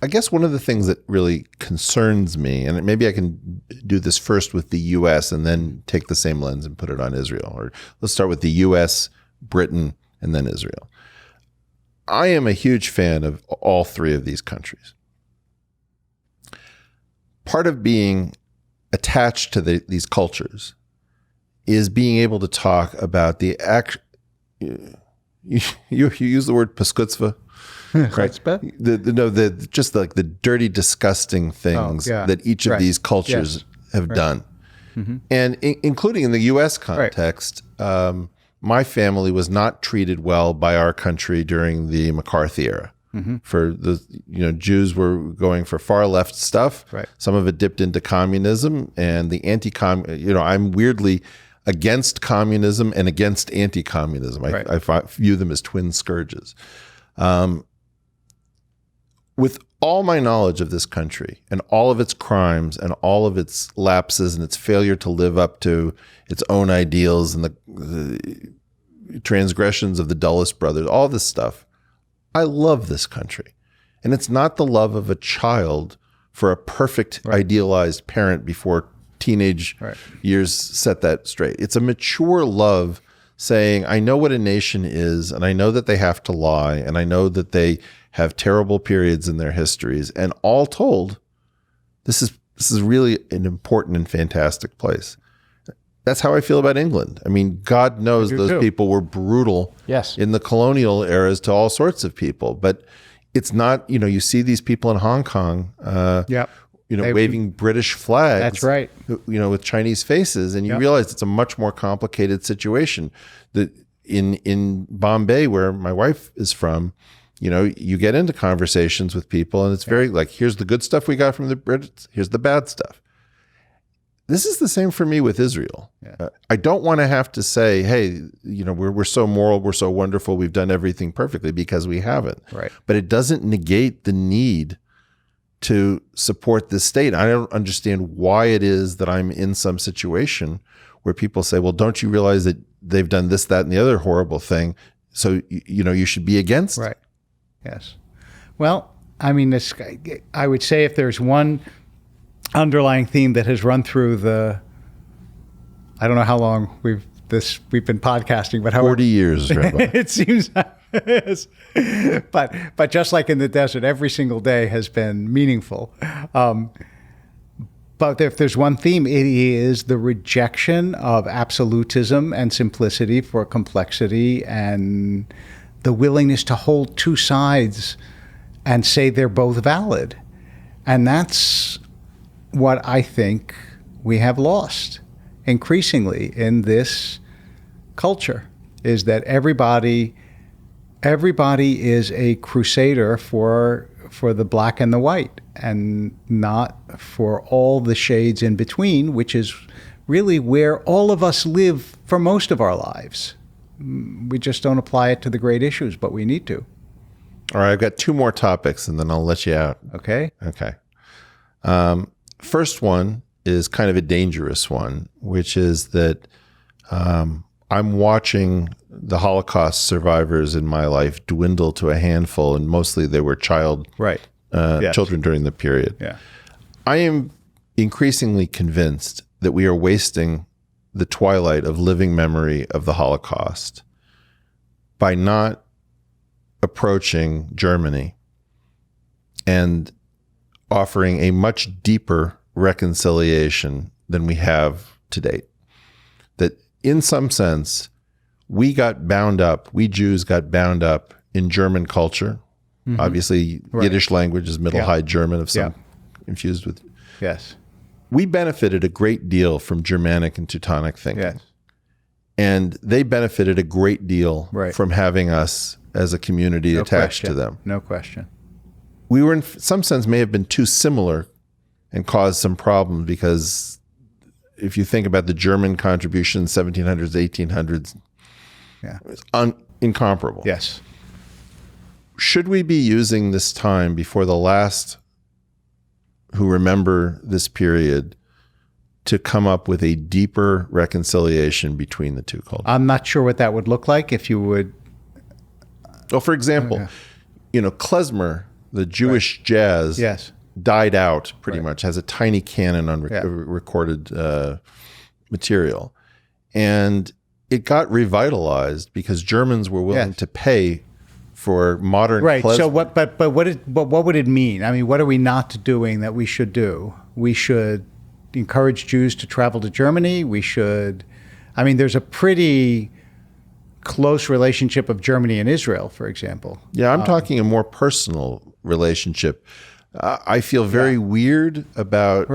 I guess one of the things that really concerns me, and maybe I can do this first with the U.S. and then take the same lens and put it on Israel. Or let's start with the U.S., Britain, and then Israel. I am a huge fan of all three of these countries. Part of being attached to these cultures is being able to talk about the act. You use the word paskutzva, right? Just like the dirty, disgusting things that each of these cultures have done, and including in the U.S. context. My family was not treated well by our country during the McCarthy era. For the Jews were going for far left stuff. Right. Some of it dipped into communism and the I'm weirdly against communism and against anti-communism. I view them as twin scourges. With all my knowledge of this country and all of its crimes and all of its lapses and its failure to live up to its own ideals and the transgressions of the Dulles brothers, all this stuff, I love this country. And it's not the love of a child for a perfect idealized parent before teenage years set that straight. It's a mature love saying, I know what a nation is, and I know that they have to lie, and I know that they have terrible periods in their histories. And all told, this is really an important and fantastic place. That's how I feel about England. I mean, God knows those people were brutal in the colonial eras to all sorts of people. But it's not, you see these people in Hong Kong, waving British flags. That's right. With Chinese faces. And you realize it's a much more complicated situation. That in Bombay, where my wife is from, you get into conversations with people and it's very like, here's the good stuff we got from the Brits, here's the bad stuff. This is the same for me with Israel. I don't want to have to say, hey, we're so moral, we're so wonderful, we've done everything perfectly, because we haven't. Right. But it doesn't negate the need to support this state. I don't understand why it is that I'm in some situation where people say, well, don't you realize that they've done this, that, and the other horrible thing, so you should be against it. Yes. Well, I mean, I would say if there's one underlying theme that has run through I don't know how long we've been podcasting, but 40 years, Rabbi. It seems yes. But just like in the desert, every single day has been meaningful. But if there's one theme, it is the rejection of absolutism and simplicity for complexity, and the willingness to hold two sides and say they're both valid. And that's what I think we have lost increasingly in this culture, is that everybody is a crusader for the black and the white, and not for all the shades in between, which is really where all of us live for most of our lives. We just don't apply it to the great issues, but we need to. All right, I've got two more topics and then I'll let you out. Okay. First one is kind of a dangerous one, which is that I'm watching the Holocaust survivors in my life dwindle to a handful, and mostly they were child children during the period. Yeah. I am increasingly convinced that we are wasting the twilight of living memory of the Holocaust by not approaching Germany and offering a much deeper reconciliation than we have to date. That in some sense, we Jews got bound up in German culture. Mm-hmm. Obviously, right. Yiddish language is Middle High German of some infused with. Yes. We benefited a great deal from Germanic and Teutonic thinking. Yes. And they benefited a great deal from having us as a community attached to them. No question. We were, in some sense, may have been too similar and caused some problems because if you think about the German contribution, 1700s, 1800s, it was incomparable. Yes. Should we be using this time before the last who remember this period to come up with a deeper reconciliation between the two cultures? I'm not sure what that would look like if you would. Well, for example, klezmer, the Jewish jazz, died out pretty much, has a tiny canon on recorded material. And it got revitalized because Germans were willing to pay for modern klezmer. So what would it mean? I mean, what are we not doing that we should do? We should encourage Jews to travel to Germany. We should. I mean, there's a pretty close relationship of Germany and Israel, for example. Yeah, I'm talking a more personal relationship. I feel very weird about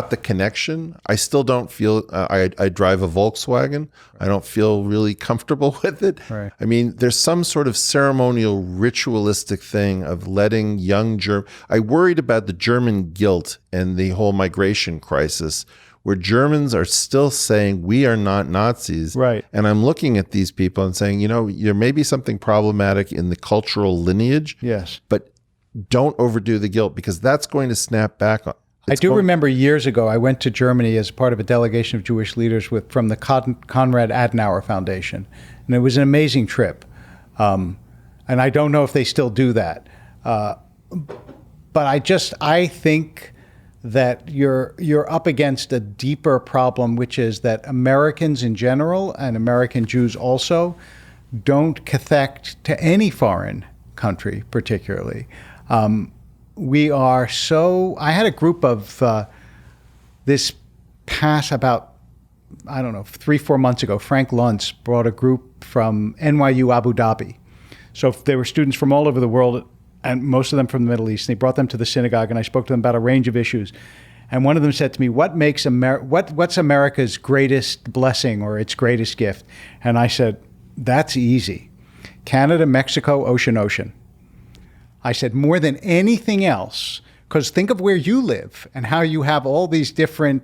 the connection. I still don't feel, I drive a Volkswagen. I don't feel really comfortable with it. Right. I mean, there's some sort of ceremonial, ritualistic thing of letting young I worried about the German guilt and the whole migration crisis where Germans are still saying we are not Nazis. Right. And I'm looking at these people and saying, there may be something problematic in the cultural lineage. Yes. But don't overdo the guilt because that's going to snap back on. I do remember years ago, I went to Germany as part of a delegation of Jewish leaders from the Konrad Adenauer Foundation. And it was an amazing trip. And I don't know if they still do that. But I think that you're up against a deeper problem, which is that Americans in general and American Jews also don't cathect to any foreign country particularly. We are so. I had a group of this past about, 3-4 months ago. Frank Luntz brought a group from NYU Abu Dhabi. So they were students from all over the world, and most of them from the Middle East. And they brought them to the synagogue, and I spoke to them about a range of issues. And one of them said to me, "What's America's greatest blessing or its greatest gift?" And I said, "That's easy: Canada, Mexico, ocean." I said, more than anything else, because think of where you live and how you have all these different,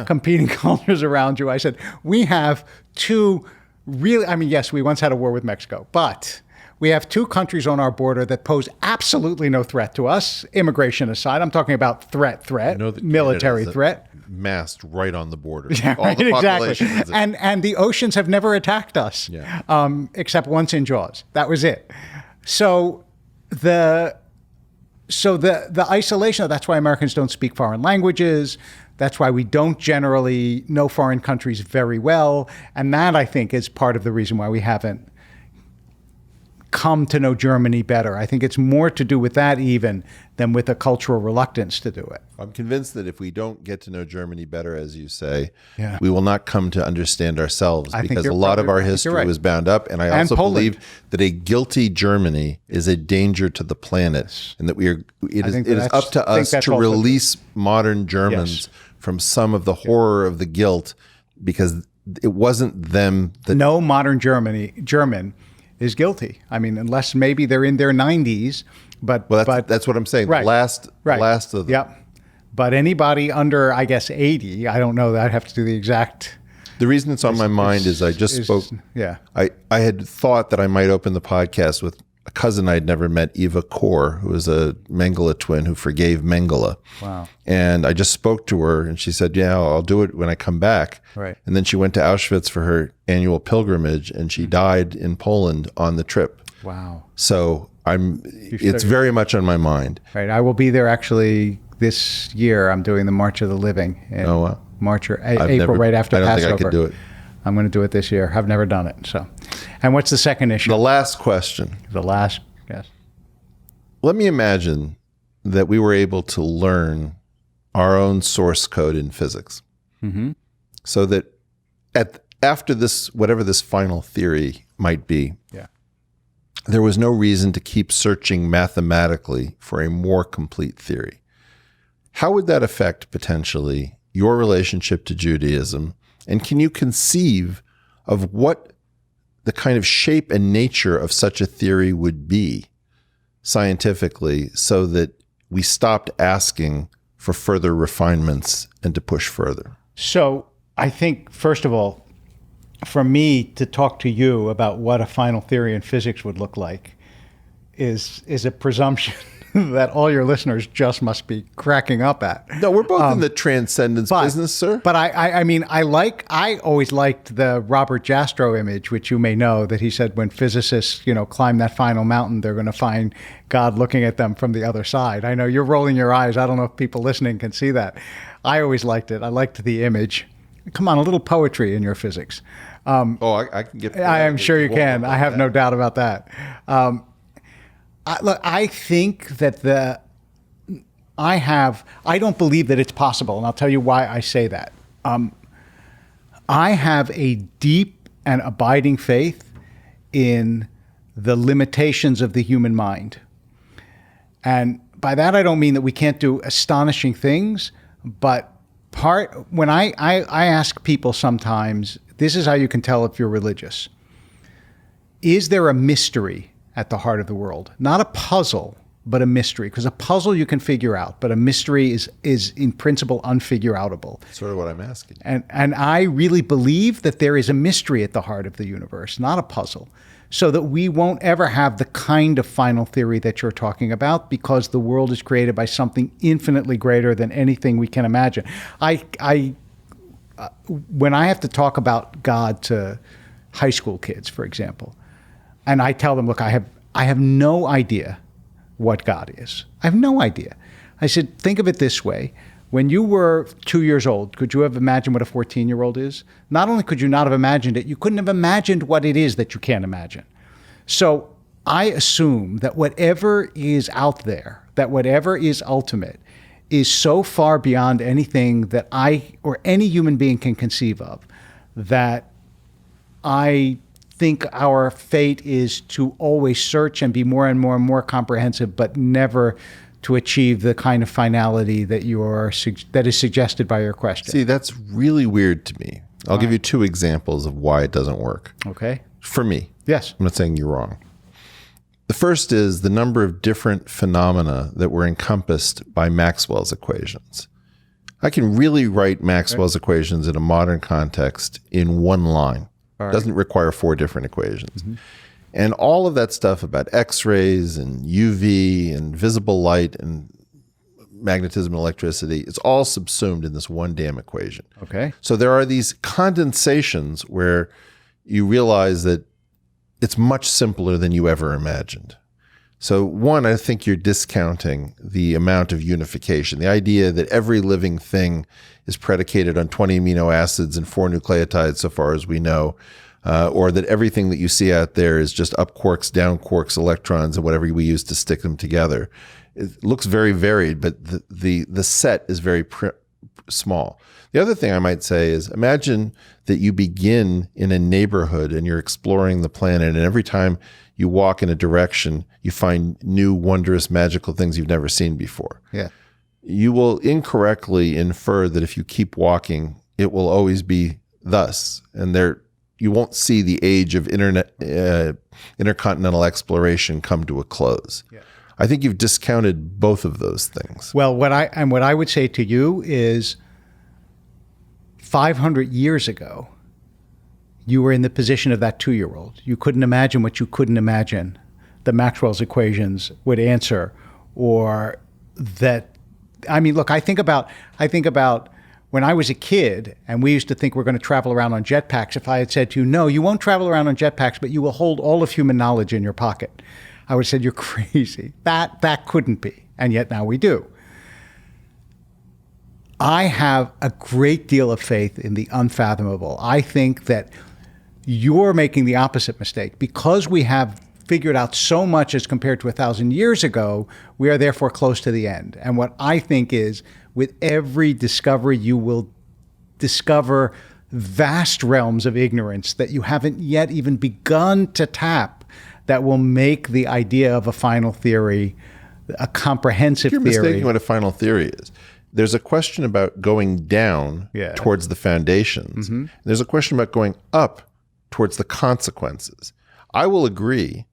competing cultures around you. I said, we have two really, yes, we once had a war with Mexico, but we have two countries on our border that pose absolutely no threat to us, immigration aside. I'm talking about threat, military threat. Massed right on the border. Yeah, all the exactly. And the oceans have never attacked us, except once in Jaws. That was it. So the isolation, that's why Americans don't speak foreign languages. That's why we don't generally know foreign countries very well. And that, I think, is part of the reason why we haven't come to know Germany better. I think it's more to do with that even than with a cultural reluctance to do it. I'm convinced that if we don't get to know Germany better, as you say, we will not come to understand ourselves because a lot of our history was bound up. And I also believe that a guilty Germany is a danger to the planet and that it is up to us to release modern Germans from some of the horror of the guilt because it wasn't them that... No modern German is guilty. Unless maybe they're in their 90s, but that's what I'm saying. The last of them. Yep. But anybody under, I guess, 80, I don't know. I'd have to do the exact. The reason it's on my mind is I just spoke. Yeah. I had thought that I might open the podcast with a cousin I'd never met, Eva Kor, who was a Mengele twin who forgave Mengele. Wow. And I just spoke to her and she said, yeah, I'll do it when I come back. Right. And then she went to Auschwitz for her annual pilgrimage and she died in Poland on the trip. Wow. So it's very much on my mind. Right. I will be there actually this year. I'm doing the March of the Living in March or April, right after Passover. I don't think I could do it. I'm going to do it this year. I've never done it. So, and what's the second issue? The last question. Yes. Let me imagine that we were able to learn our own source code in physics. Mm-hmm. So that after this, whatever this final theory might be, there was no reason to keep searching mathematically for a more complete theory. How would that affect potentially your relationship to Judaism? And can you conceive of what the kind of shape and nature of such a theory would be scientifically, so that we stopped asking for further refinements and to push further? So I think, first of all, for me to talk to you about what a final theory in physics would look like is a presumption that all your listeners just must be cracking up at. No, we're both in the transcendence business, sir. But I always liked the Robert Jastrow image, which you may know, that he said when physicists, climb that final mountain, they're going to find God looking at them from the other side. I know you're rolling your eyes. I don't know if people listening can see that. I always liked it. I liked the image. Come on, a little poetry in your physics. I can get. I am sure you can. I have no doubt about that. I think that I don't believe that it's possible, and I'll tell you why I say that. I have a deep and abiding faith in the limitations of the human mind. And by that, I don't mean that we can't do astonishing things, but when I ask people sometimes, this is how you can tell if you're religious. Is there a mystery at the heart of the world? Not a puzzle, but a mystery. Because a puzzle you can figure out, but a mystery is in principle unfigure-outable. Sort of what I'm asking. And I really believe that there is a mystery at the heart of the universe, not a puzzle. So that we won't ever have the kind of final theory that you're talking about, because the world is created by something infinitely greater than anything we can imagine. When I have to talk about God to high school kids, for example, and I tell them, look, I have no idea what God is. I have no idea. I said, think of it this way. When you were 2 years old, could you have imagined what a 14-year-old is? Not only could you not have imagined it, you couldn't have imagined what it is that you can't imagine. So I assume that whatever is out there, that whatever is ultimate, is so far beyond anything that I or any human being can conceive of, that I think our fate is to always search and be more and more and more comprehensive, but never to achieve the kind of finality that that is suggested by your question. See, that's really weird to me. I'll give you two examples of why it doesn't work. Okay. For me. Yes. I'm not saying you're wrong. The first is the number of different phenomena that were encompassed by Maxwell's equations. I can really write Maxwell's equations in a modern context in one line. It doesn't require 4 different equations. Mm-hmm. And all of that stuff about X-rays and UV and visible light and magnetism and electricity, it's all subsumed in this one damn equation. Okay. So there are these condensations where you realize that it's much simpler than you ever imagined. So one, I think you're discounting the amount of unification, the idea that every living thing is predicated on 20 amino acids and 4 nucleotides so far as we know, or that everything that you see out there is just up quarks, down quarks, electrons, and whatever we use to stick them together. It looks very varied, but the set is very small. The other thing I might say is, imagine that you begin in a neighborhood and you're exploring the planet, and every time you walk in a direction, you find new, wondrous, magical things you've never seen before. Yeah. You will incorrectly infer that if you keep walking, it will always be thus. And you won't see the age of intercontinental exploration come to a close. Yeah. I think you've discounted both of those things. Well, what I would say to you is 500 years ago, you were in the position of that 2-year-old. You couldn't imagine what you couldn't imagine that Maxwell's equations would answer, or that, I mean, look, I think about when I was a kid and we used to think we're going to travel around on jetpacks, if I had said to you, no, you won't travel around on jetpacks, but you will hold all of human knowledge in your pocket, I would have said, you're crazy. That couldn't be. And yet now we do. I have a great deal of faith in the unfathomable. I think that you're making the opposite mistake. Because we have figured out so much as compared to 1,000 years ago, we are therefore close to the end. And what I think is, with every discovery, you will discover vast realms of ignorance that you haven't yet even begun to tap that will make the idea of a final theory a comprehensive You're theory. You're mistaking what a final theory is. There's a question about going down towards the foundations. Mm-hmm. There's a question about going up towards the consequences. I will agree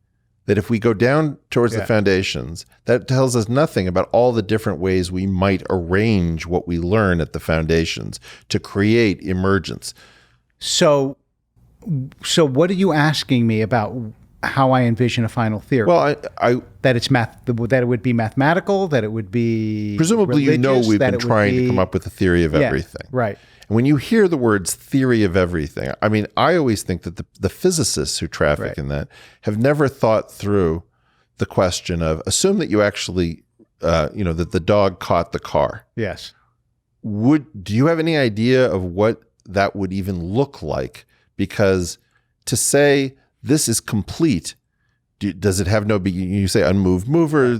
that if we go down towards the foundations, that tells us nothing about all the different ways we might arrange what we learn at the foundations to create emergence. So what are you asking me about how I envision a final theory? Well, that it would be mathematical, that it would be presumably religious, we've been trying to come up with a theory of everything. Right. And when you hear the words theory of everything, I mean, I always think that the physicists who traffic in that have never thought through the question of, assume that you actually, that the dog caught the car. Yes. Do you have any idea of what that would even look like? Because to say this is complete, does it have no beginning? You say unmoved mover,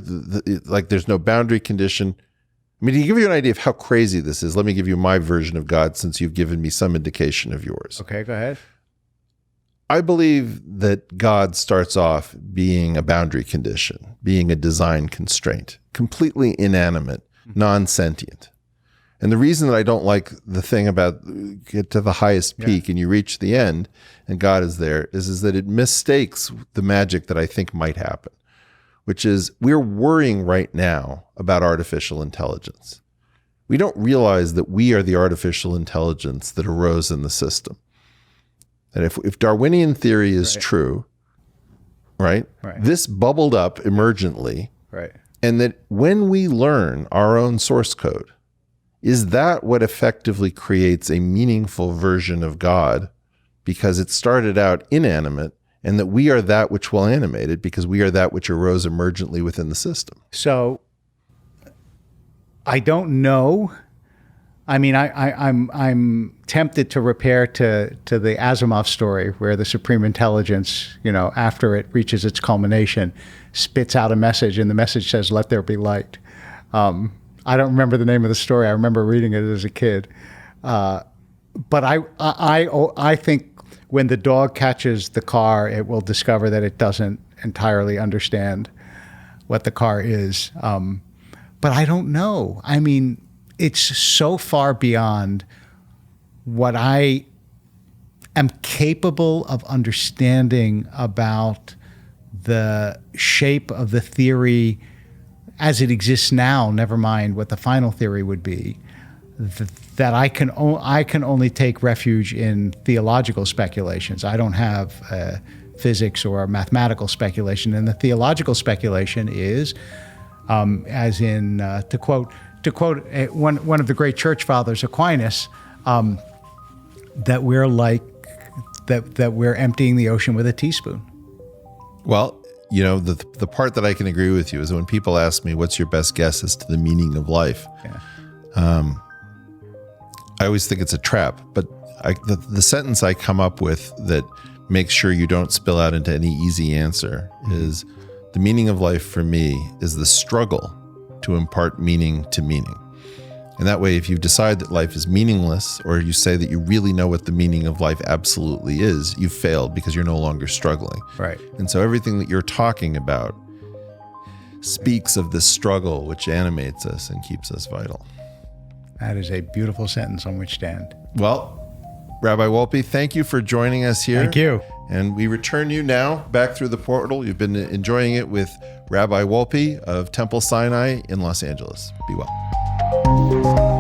like there's no boundary condition. I mean, to give you an idea of how crazy this is, let me give you my version of God, since you've given me some indication of yours. Okay, go ahead. I believe that God starts off being a boundary condition, being a design constraint, completely inanimate, non-sentient. And the reason that I don't like the thing about get to the highest peak and you reach the end and God is there is that it mistakes the magic that I think might happen, which is we're worrying right now about artificial intelligence. We don't realize that we are the artificial intelligence that arose in the system. And if Darwinian theory is true, right, this bubbled up emergently, and that when we learn our own source code, is that what effectively creates a meaningful version of God? Because it started out inanimate, and that we are that which will animate it because we are that which arose emergently within the system. So I don't know. I mean, I'm tempted to repair to the Asimov story where the supreme intelligence, after it reaches its culmination, spits out a message, and the message says, "Let there be light." I don't remember the name of the story. I remember reading it as a kid. But I think when the dog catches the car, it will discover that it doesn't entirely understand what the car is. But I don't know. I mean, it's so far beyond what I am capable of understanding about the shape of the theory as it exists now, never mind what the final theory would be, that I can only take refuge in theological speculations. I don't have physics or mathematical speculation, and the theological speculation is, as in to quote one of the great church fathers, Aquinas, that we're like that we're emptying the ocean with a teaspoon. Well, the part that I can agree with you is when people ask me, what's your best guess as to the meaning of life? I always think it's a trap, but the sentence I come up with that makes sure you don't spill out into any easy answer is, the meaning of life for me is the struggle to impart meaning to meaning. And that way, if you decide that life is meaningless, or you say that you really know what the meaning of life absolutely is, you've failed because you're no longer struggling. Right. And so everything that you're talking about speaks of this struggle which animates us and keeps us vital. That is a beautiful sentence on which to end. Well, Rabbi Wolpe, thank you for joining us here. Thank you. And we return you now back through the portal. You've been enjoying it with Rabbi Wolpe of Temple Sinai in Los Angeles. Be well.